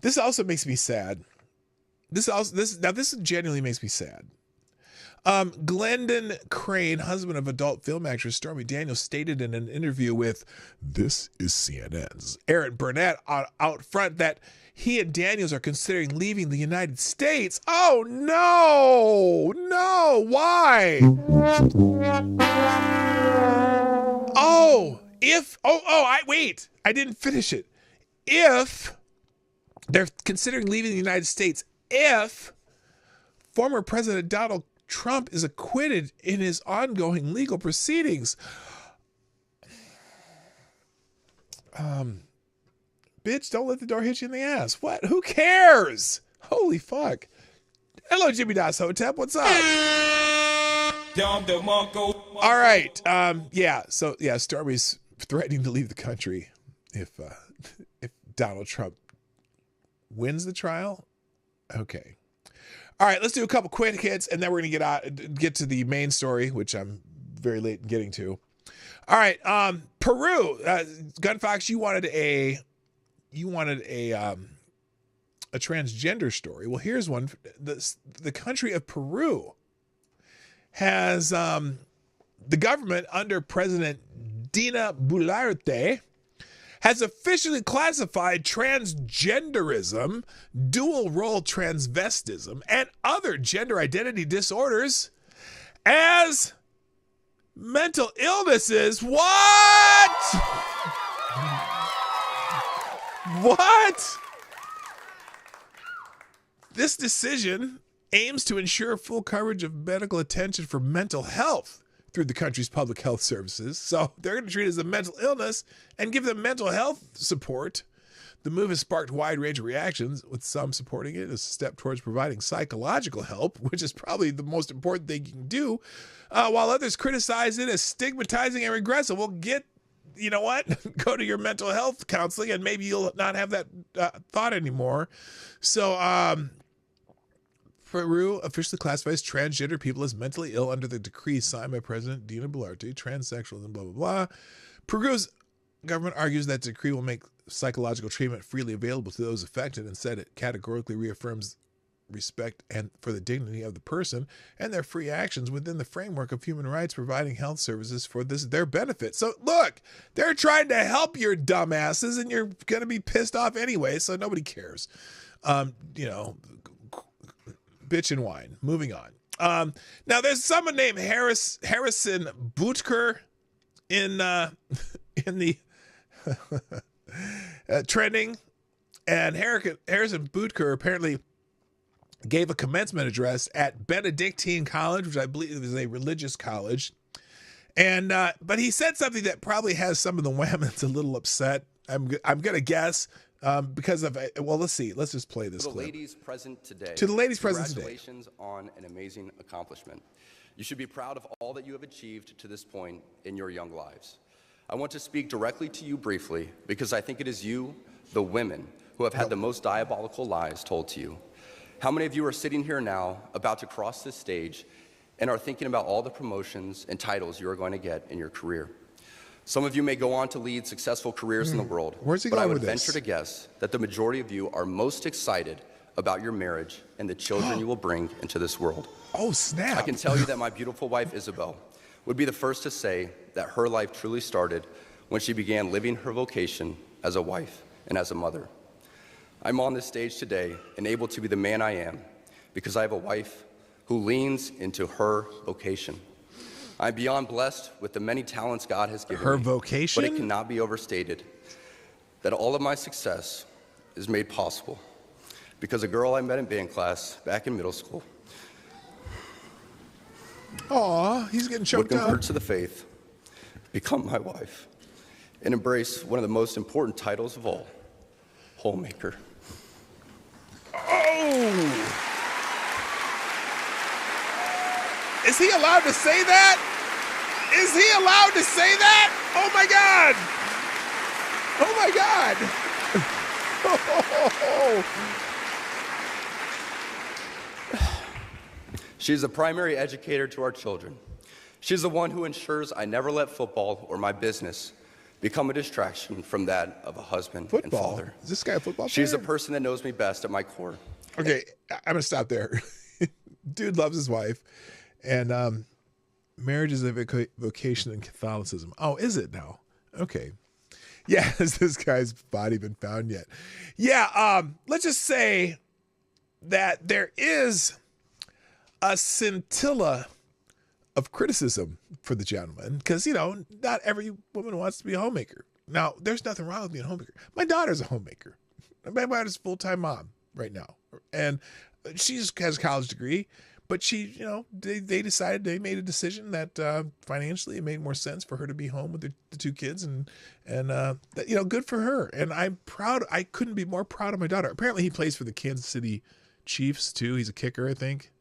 this also makes me sad. This genuinely makes me sad. Glendon Crane, husband of adult film actress Stormy Daniels, stated in an interview with This is CNN's Aaron Burnett out front that he and Daniels are considering leaving the United States. Oh, no. No. Why? Wait. I didn't finish it. If they're considering leaving the United States, if former President Donald Trump is acquitted in his ongoing legal proceedings. Bitch, don't let the door hit you in the ass. What? Who cares? Holy fuck. Hello, Jimmy Das Hotep. What's up? All right. Stormy's threatening to leave the country if Donald Trump wins the trial. Okay. All right, let's do a couple quick hits, and then we're gonna get to the main story, which I'm very late in getting to. All right, Peru, Gunfox, you wanted a transgender story. Well, here's one. The country of Peru has the government under President Dina Boluarte has officially classified transgenderism, dual role transvestism, and other gender identity disorders as mental illnesses. What? What? This decision aims to ensure full coverage of medical attention for mental health through the country's public health services. So they're going to treat it as a mental illness and give them mental health support. The move has sparked a wide range of reactions, with some supporting it as a step towards providing psychological help, which is probably the most important thing you can do, while others criticize it as stigmatizing and regressive. Well, you know what? Go to your mental health counseling and maybe you'll not have that thought anymore. So, Peru officially classifies transgender people as mentally ill under the decree signed by President Dina Boluarte, transsexual, and blah, blah, blah. Peru's government argues that decree will make psychological treatment freely available to those affected, and said it categorically reaffirms respect and for the dignity of the person and their free actions within the framework of human rights, providing health services for their benefit. So look, they're trying to help your dumbasses, and you're going to be pissed off anyway, so nobody cares. Bitch and whine. Moving on. Now there's someone named Harrison Butker in the trending, and Harrison Butker apparently gave a commencement address at Benedictine College, which I believe is a religious college, and but he said something that probably has some of the women's a little upset. I'm gonna guess. Because of, well, let's see. Let's just play this clip. To the ladies present today. To the ladies present today. Congratulations on an amazing accomplishment. You should be proud of all that you have achieved to this point in your young lives. I want to speak directly to you briefly because I think it is you, the women, who have had the most diabolical lies told to you. How many of you are sitting here now about to cross this stage and are thinking about all the promotions and titles you are going to get in your career? Some of you may go on to lead successful careers in the world, but I would venture to guess that the majority of you are most excited about your marriage and the children you will bring into this world. Oh, snap. I can tell you that my beautiful wife, Isabel, would be the first to say that her life truly started when she began living her vocation as a wife and as a mother. I'm on this stage today and able to be the man I am because I have a wife who leans into her vocation. I'm beyond blessed with the many talents God has given her me, vocation, but it cannot be overstated that all of my success is made possible because a girl I met in band class back in middle school he's getting choked would up. convert to the faith, become my wife, and embrace one of the most important titles of all, homemaker. Oh! Is he allowed to say that? Is he allowed to say that? Oh my God! Oh my God! She's the primary educator to our children. She's the one who ensures I never let football or my business become a distraction from that of a husband and father. Is this guy a football player? She's the person that knows me best at my core. Okay, I'm gonna stop there. Dude loves his wife, And marriage is a vocation in Catholicism. Oh, is it now? Okay. Yeah, has this guy's body been found yet? Yeah, let's just say that there is a scintilla of criticism for the gentleman because, not every woman wants to be a homemaker. Now, there's nothing wrong with being a homemaker. My daughter's a homemaker. My daughter's a full-time mom right now. And she has a college degree, but she, they decided, they made a decision that financially it made more sense for her to be home with the two kids and good for her. And I'm proud. I couldn't be more proud of my daughter. Apparently he plays for the Kansas City Chiefs too. He's a kicker, I think.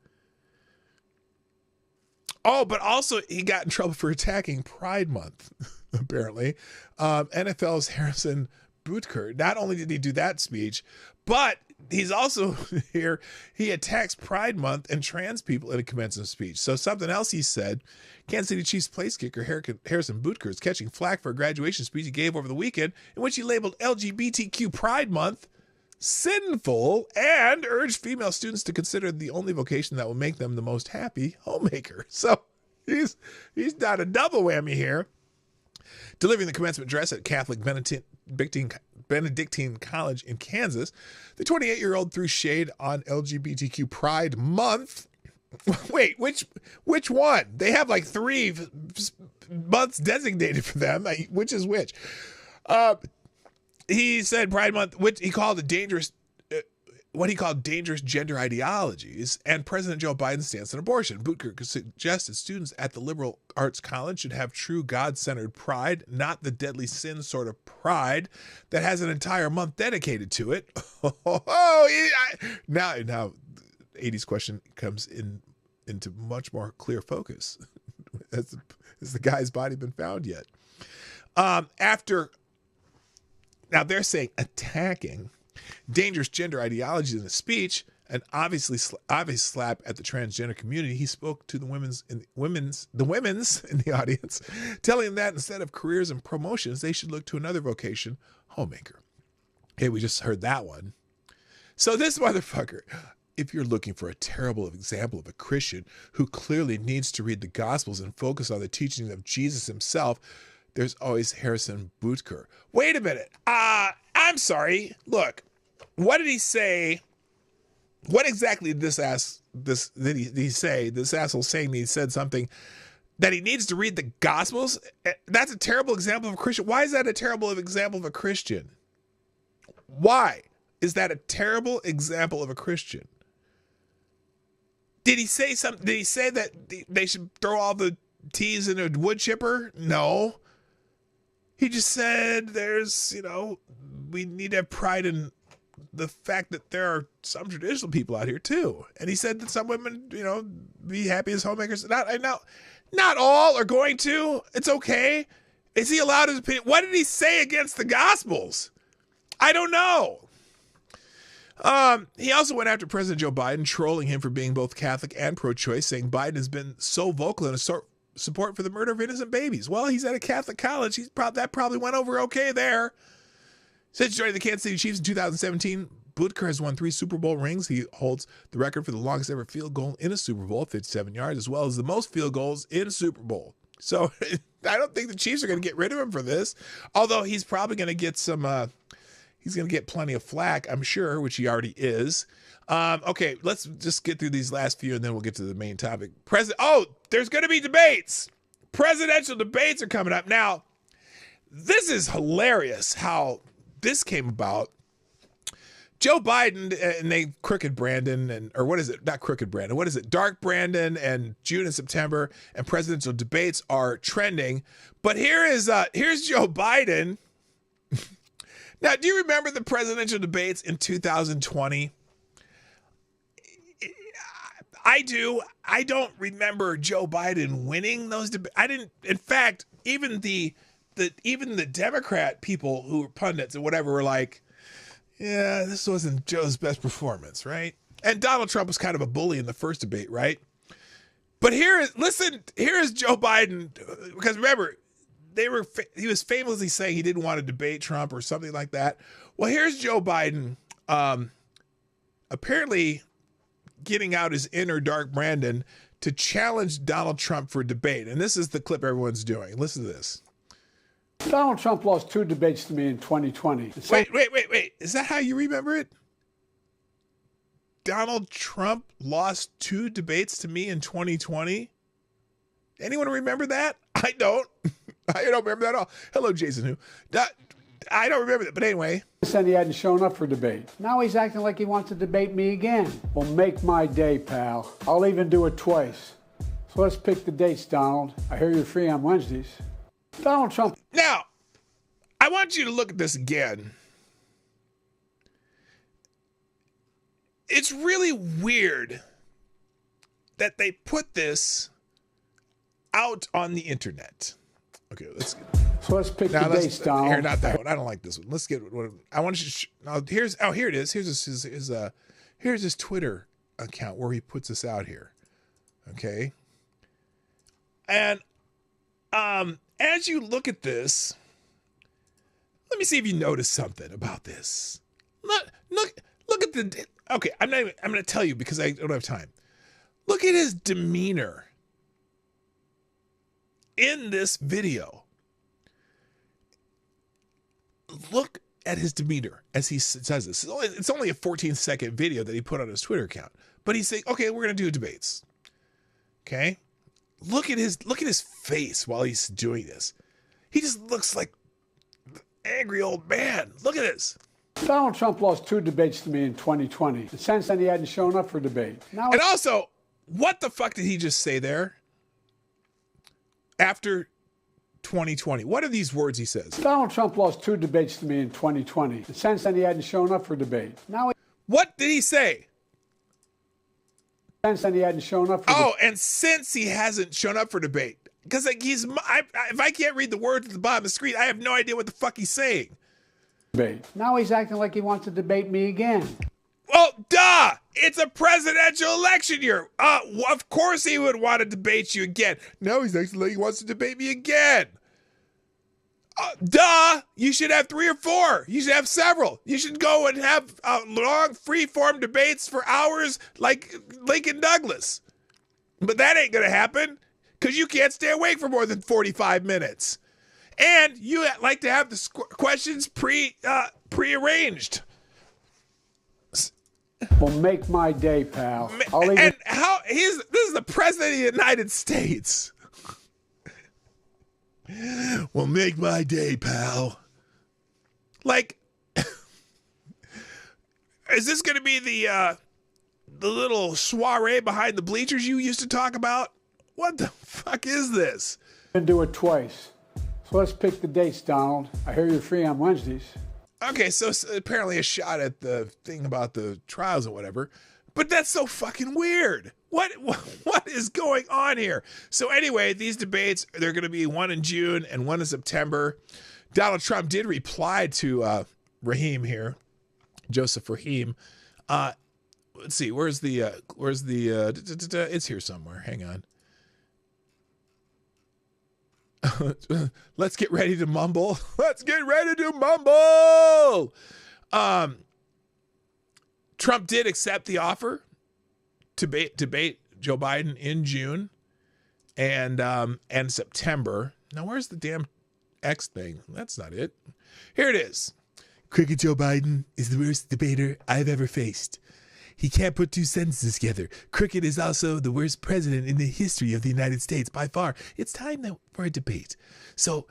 Oh, but also he got in trouble for attacking Pride Month, apparently. NFL's Harrison Butker, not only did he do that speech, but he's also here, he attacks Pride Month and trans people in a commencement speech. So something else he said, Kansas City Chiefs place kicker Harrison Butker is catching flack for a graduation speech he gave over the weekend in which he labeled LGBTQ Pride Month sinful and urged female students to consider the only vocation that will make them the most happy, homemaker. So he's done a double whammy here. Delivering the commencement address at Catholic Benedictine College in Kansas, the 28-year-old threw shade on LGBTQ Pride Month. Wait, which one? They have like 3 months designated for them. Which is which? He said Pride Month, which he called what he called dangerous gender ideologies, and President Joe Biden's stance on abortion. Butker suggested students at the liberal arts college should have true God-centered pride, not the deadly sin sort of pride that has an entire month dedicated to it. Now, 80s question comes into much more clear focus. Has the guy's body been found yet? Now they're saying attacking dangerous gender ideologies in a speech, an obvious slap at the transgender community. He spoke to the women's in the audience, telling them that instead of careers and promotions, they should look to another vocation, homemaker. Okay, we just heard that one. So this motherfucker, if you're looking for a terrible example of a Christian who clearly needs to read the Gospels and focus on the teachings of Jesus himself, there's always Harrison Butker. Wait a minute. I'm sorry. Look, what did he say? What exactly did he say? This asshole saying he said something that he needs to read the Gospels? That's a terrible example of a Christian. Why is that a terrible example of a Christian? Why is that a terrible example of a Christian? Did he say something? Did he say that they should throw all the T's in a wood chipper? No. He just said we need to have pride in the fact that there are some traditional people out here too. And he said that some women, be happy as homemakers. Not all are going to. It's okay. Is he allowed his opinion? What did he say against the Gospels? I don't know. He also went after President Joe Biden, trolling him for being both Catholic and pro-choice, saying Biden has been so vocal in support for the murder of innocent babies. Well, he's at a Catholic college. That probably went over okay there. Since joining the Kansas City Chiefs in 2017, Butker has won 3 Super Bowl rings. He holds the record for the longest ever field goal in a Super Bowl, 57 yards, as well as the most field goals in a Super Bowl. So I don't think the Chiefs are going to get rid of him for this, although he's probably going to get he's going to get plenty of flack, I'm sure, which he already is. Okay, let's just get through these last few and then we'll get to the main topic. There's going to be debates. Presidential debates are coming up. Now, this is hilarious how this came about. Joe Biden and Crooked Brandon, what is it? Not Crooked Brandon. What is it? Dark Brandon and June and September and presidential debates are trending. But here's Joe Biden. Now, do you remember the presidential debates in 2020? I do. I don't remember Joe Biden winning those debates. I didn't. In fact, even the Democrat people who were pundits and whatever were like, yeah, this wasn't Joe's best performance, right? And Donald Trump was kind of a bully in the first debate, right? But here is Joe Biden, because remember, he was famously saying he didn't want to debate Trump or something like that. Well, here's Joe Biden apparently getting out his inner Dark Brandon, to challenge Donald Trump for debate. And this is the clip everyone's doing. Listen to this. Donald Trump lost 2 debates to me in 2020. Wait. Is that how you remember it? Donald Trump lost 2 debates to me in 2020? Anyone remember that? I don't. I don't remember that at all. Hello, Jason Who. I don't remember that, but anyway. Said he hadn't shown up for debate. Now he's acting like he wants to debate me again. Well, make my day, pal. I'll even do it twice. So let's pick the dates, Donald. I hear you're free on Wednesdays. Donald Trump. Now, I want you to look at this again. It's really weird that they put this out on the internet. Okay, let's get. So let's pick the dates, Donald. Here, not that one. I don't like this one. Let's get one. I want you to. Here it is. Here's his Twitter account where he puts this out here. Okay. And as you look at this, let me see if you notice something about this. Look at the. Okay, I'm going to tell you because I don't have time. Look at his demeanor in this video. Look at his demeanor as he says this. It's only a 14-second video that he put on his Twitter account, but he's saying, "Okay, we're going to do debates." Okay, look at his face while he's doing this. He just looks like an angry old man. Look at this. Donald Trump lost 2 debates to me in 2020. And since then, he hadn't shown up for debate. And also, what the fuck did he just say there? After 2020. What are these words he says? Donald Trump lost 2 debates to me in 2020. And since then, he hadn't shown up for debate. What did he say? Since then, he hadn't shown up for debate. And since he hasn't shown up for debate. Because like if I can't read the words at the bottom of the screen, I have no idea what the fuck he's saying. Debate. Now he's acting like he wants to debate me again. Well, duh! It's a presidential election year. Of course he would want to debate you again. No, he's acting like he wants to debate me again. Duh! You should have 3 or 4. You should have several. You should go and have long, free-form debates for hours like Lincoln Douglas. But that ain't gonna happen because you can't stay awake for more than 45 minutes. And you like to have the questions prearranged. Well, make my day, pal. This is the president of the United States. Well, make my day, pal. Like, is this going to be the little soiree behind the bleachers you used to talk about? What the fuck is this? I'm gonna do it twice. So let's pick the dates, Donald. I hear you're free on Wednesdays. Okay, so apparently a shot at the thing about the trials and whatever, but that's so fucking weird. What is going on here? So anyway, these debates, they're going to be one in June and one in September. Donald Trump did reply to Rahim here, Joseph Rahim. Let's see, where's the it's here somewhere. Hang on. Let's get ready to mumble. Let's get ready to mumble. Trump did accept the offer to debate Joe Biden in June and September. Now, where's the damn X thing? That's not it. Here it is. Crooked Joe Biden is the worst debater I've ever faced. He can't put 2 sentences together. Crooked is also the worst president in the history of the United States by far. It's time for a debate so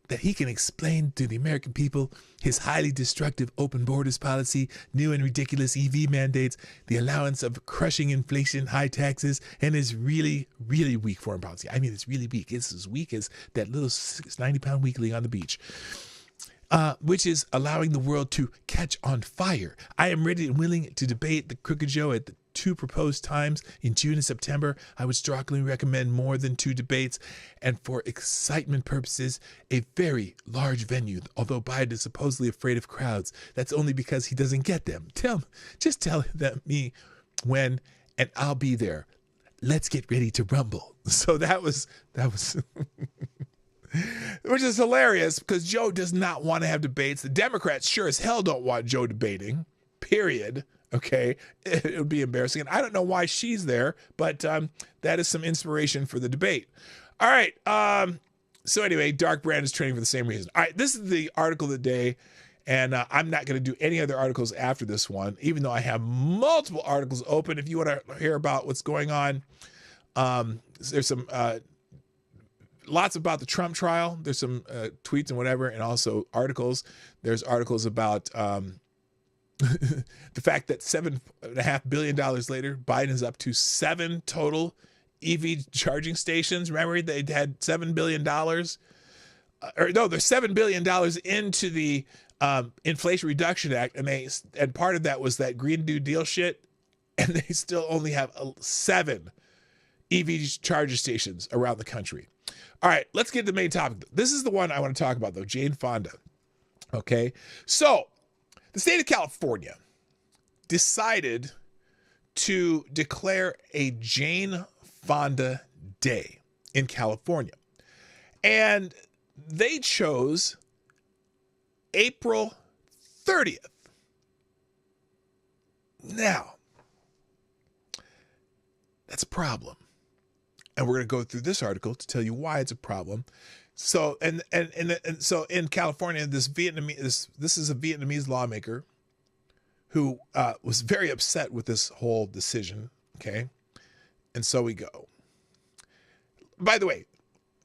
that he can explain to the American people his highly destructive open borders policy, new and ridiculous EV mandates, the allowance of crushing inflation, high taxes, and his really, really weak foreign policy. I mean, it's really weak. It's as weak as that little 90-pound weakling on the beach. Which is allowing the world to catch on fire. I am ready and willing to debate the Crooked Joe at the 2 proposed times in June and September. I would strongly recommend more than 2 debates, and for excitement purposes, a very large venue. Although Biden is supposedly afraid of crowds, that's only because he doesn't get them. Just tell me when, and I'll be there. Let's get ready to rumble. So that was. Which is hilarious because Joe does not want to have debates. The Democrats sure as hell don't want Joe debating, period. Okay, it would be embarrassing. And I don't know why she's there, but that is some inspiration for the debate. All right. So anyway, dark brand is trending for the same reason. All right, this is the article of the day, and I'm not going to do any other articles after this one, even though I have multiple articles open. If you want to hear about what's going on, there's some lots about the Trump trial. There's some tweets and whatever, and also articles. There's articles about the fact that $7.5 billion later, Biden is up to 7 total EV charging stations. Remember, they had $7 billion. There's $7 billion into the Inflation Reduction Act, and part of that was that Green New Deal shit, and they still only have 7 EV charging stations around the country. All right, let's get to the main topic. This is the one I want to talk about, though, Jane Fonda. Okay, so the state of California decided to declare a Jane Fonda Day in California. And they chose April 30th. Now, that's a problem. And we're going to go through this article to tell you why it's a problem. So, and so in California, this is a Vietnamese lawmaker who was very upset with this whole decision. Okay. And so we go. By the way,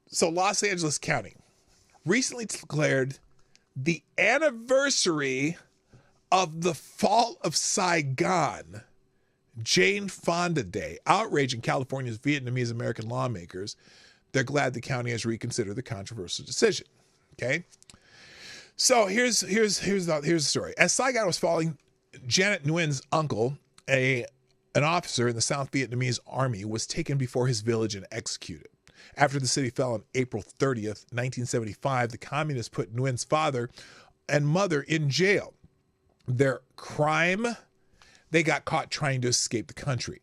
so Los Angeles County recently declared the anniversary of the fall of Saigon, Jane Fonda Day. Outrage in California's Vietnamese American lawmakers. They're glad the county has reconsidered the controversial decision. Okay, so here's the story. As Saigon was falling, Janet Nguyen's uncle, an officer in the South Vietnamese army, was taken before his village and executed. After the city fell on April 30th, 1975, the communists put Nguyen's father and mother in jail. Their crime: they got caught trying to escape the country.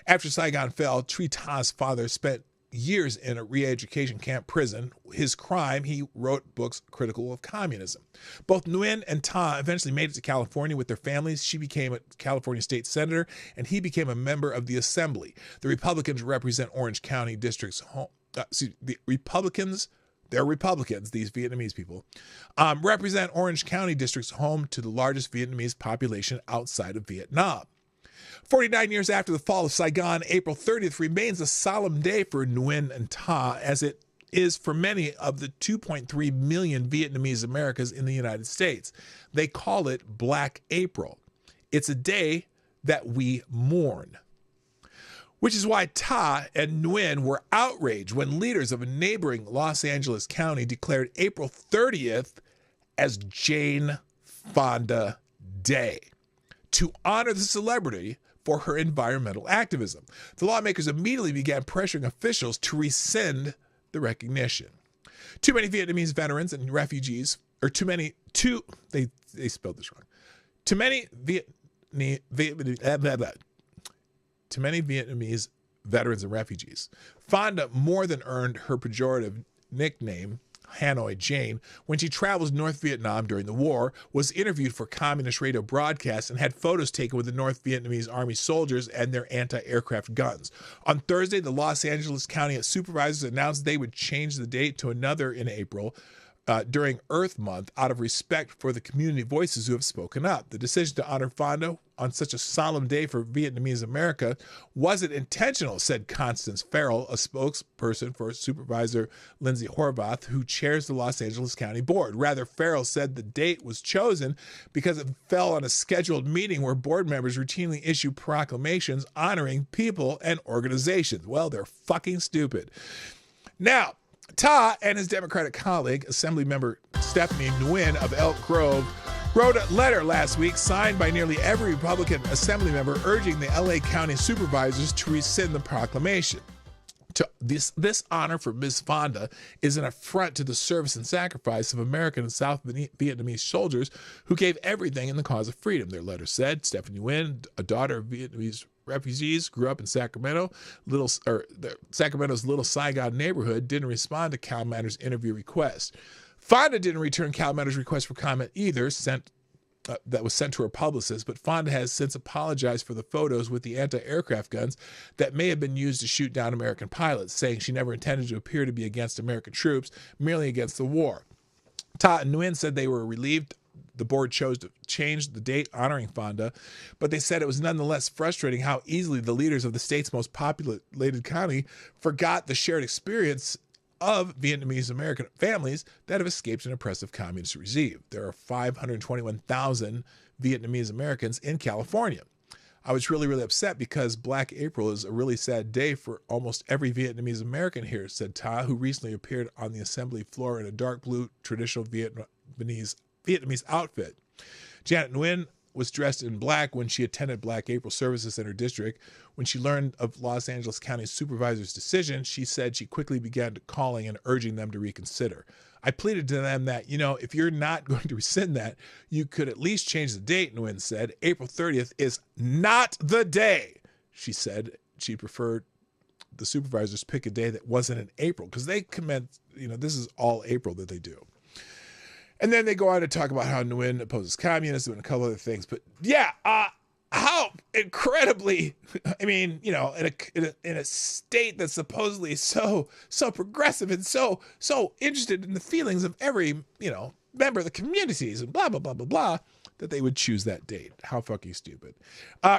After Saigon fell, Truy Ta's father spent years in a re-education camp prison. His crime: he wrote books critical of communism. Both Nguyen and Ta eventually made it to California with their families. She became a California state senator, and he became a member of the assembly. The Republicans represent Orange County district's home. The Republicans, they're Republicans, these Vietnamese people, represent Orange County district's home to the largest Vietnamese population outside of Vietnam. 49 years after the fall of Saigon, April 30th remains a solemn day for Nguyen and Ta, as it is for many of the 2.3 million Vietnamese Americans in the United States. They call it Black April. It's a day that we mourn. Which is why Ta and Nguyen were outraged when leaders of a neighboring Los Angeles County declared April 30th as Jane Fonda Day to honor the celebrity for her environmental activism. The lawmakers immediately began pressuring officials to rescind the recognition. Too many Vietnamese veterans and refugees, or they spelled this wrong. Too many Vietnamese veterans and refugees. Fonda more than earned her pejorative nickname, Hanoi Jane, when she travels North Vietnam during the war, was interviewed for communist radio broadcasts, and had photos taken with the North Vietnamese Army soldiers and their anti-aircraft guns. On Thursday, the Los Angeles County supervisors announced they would change the date to another in April, during Earth Month, out of respect for the community voices who have spoken up. The decision to honor Fonda on such a solemn day for Vietnamese America wasn't intentional, said Constance Farrell, a spokesperson for Supervisor Lindsay Horvath, who chairs the Los Angeles County Board. Rather, Farrell said the date was chosen because it fell on a scheduled meeting where board members routinely issue proclamations honoring people and organizations. Well, they're fucking stupid. Now, Ta and his Democratic colleague, Assemblymember Stephanie Nguyen of Elk Grove, wrote a letter last week signed by nearly every Republican Assembly member urging the LA County supervisors to rescind the proclamation. This honor for Ms. Fonda is an affront to the service and sacrifice of American and South Vietnamese soldiers who gave everything in the cause of freedom, their letter said. Stephanie Nguyen, a daughter of Vietnamese refugees, grew up in Sacramento. Sacramento's Little Saigon neighborhood, didn't respond to Cal Matters interview request. Fonda didn't return Cal Matters request for comment either, sent that was sent to her publicist, but Fonda has since apologized for the photos with the anti-aircraft guns that may have been used to shoot down American pilots, saying she never intended to appear to be against American troops, merely against the war. Ta and Nguyen said they were relieved the board chose to change the date honoring Fonda, but they said it was nonetheless frustrating how easily the leaders of the state's most populated county forgot the shared experience of Vietnamese American families that have escaped an oppressive communist regime. There are 521,000 Vietnamese Americans in California. I was really, really upset because Black April is a really sad day for almost every Vietnamese American here, said Ta, who recently appeared on the assembly floor in a dark blue traditional Vietnamese outfit. Janet Nguyen was dressed in black when she attended Black April services in her district. When she learned of Los Angeles County Supervisor's decision, she said she quickly began calling and urging them to reconsider. I pleaded to them that, if you're not going to rescind that, you could at least change the date, Nguyen said. April 30th is not the day. She said she preferred the supervisors pick a day that wasn't in April because they commence, this is all April that they do. And then they go on to talk about how Nguyen opposes communism and a couple other things. But yeah, how incredibly, in a state that's supposedly so progressive and so interested in the feelings of every, member of the communities and blah, blah, blah, blah, blah, that they would choose that date. How fucking stupid.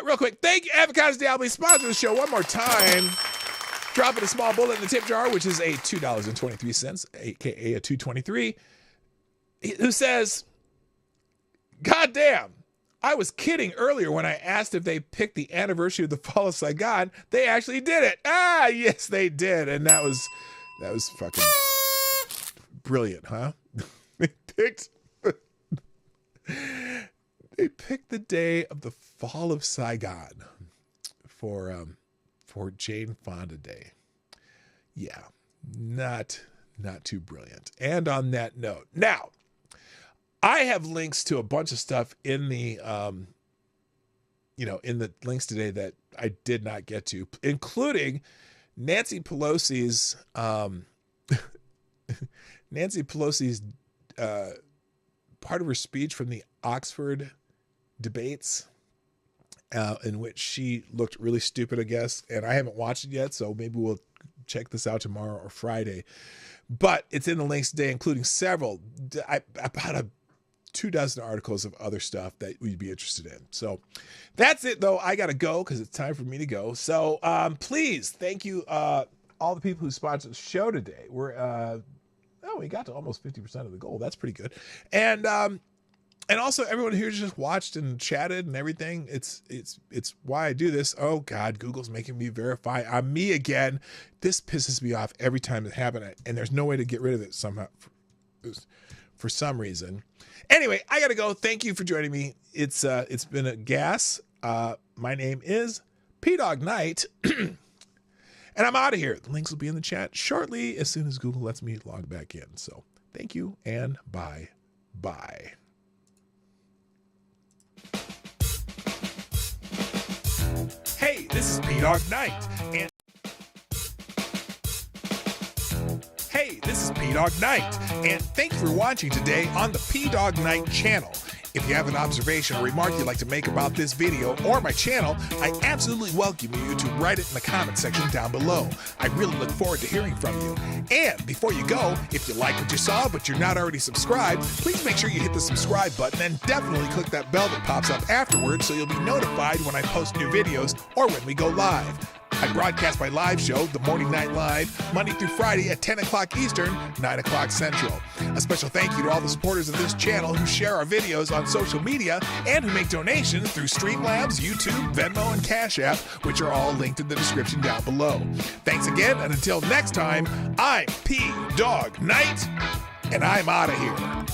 Real quick, thank you, Avocados Diablo, sponsor the show one more time. Dropping a small bullet in the tip jar, which is a $2.23, aka a $2.23. Who says, God damn, I was kidding earlier when I asked if they picked the anniversary of the fall of Saigon. They actually did it. Ah, yes, they did. And that was fucking brilliant, huh? They picked the day of the fall of Saigon for Jane Fonda Day. Yeah, not too brilliant. And on that note, now, I have links to a bunch of stuff in the, in the links today that I did not get to, including Nancy Pelosi's, part of her speech from the Oxford debates, in which she looked really stupid, I guess. And I haven't watched it yet, so maybe we'll check this out tomorrow or Friday. But it's in the links today, including several, about 24 articles of other stuff that we'd be interested in. So that's it, though. I got to go because it's time for me to go. So please, thank you, all the people who sponsored the show today. We got to almost 50% of the goal. That's pretty good. And also everyone here just watched and chatted and everything. It's why I do this. Oh God, Google's making me verify. I'm me again. This pisses me off every time it happens, and there's no way to get rid of it somehow for some reason. Anyway, I gotta go. Thank you for joining me. It's been a gas. My name is P-Dog Knight, and I'm out of here. The links will be in the chat shortly as soon as Google lets me log back in. So thank you and bye. Hey, this is P-Dog Knight, and thank you for watching today on the P-Dog Knight channel. If you have an observation or remark you'd like to make about this video or my channel, I absolutely welcome you to write it in the comment section down below. I really look forward to hearing from you. And before you go, if you like what you saw but you're not already subscribed, please make sure you hit the subscribe button and definitely click that bell that pops up afterwards so you'll be notified when I post new videos or when we go live. I broadcast my live show, The Morning Night Live, Monday through Friday at 10 o'clock Eastern, 9 o'clock Central. A special thank you to all the supporters of this channel who share our videos on social media and who make donations through Streamlabs, YouTube, Venmo, and Cash App, which are all linked in the description down below. Thanks again, and until next time, I'm P-Dog Knight, and I'm out of here.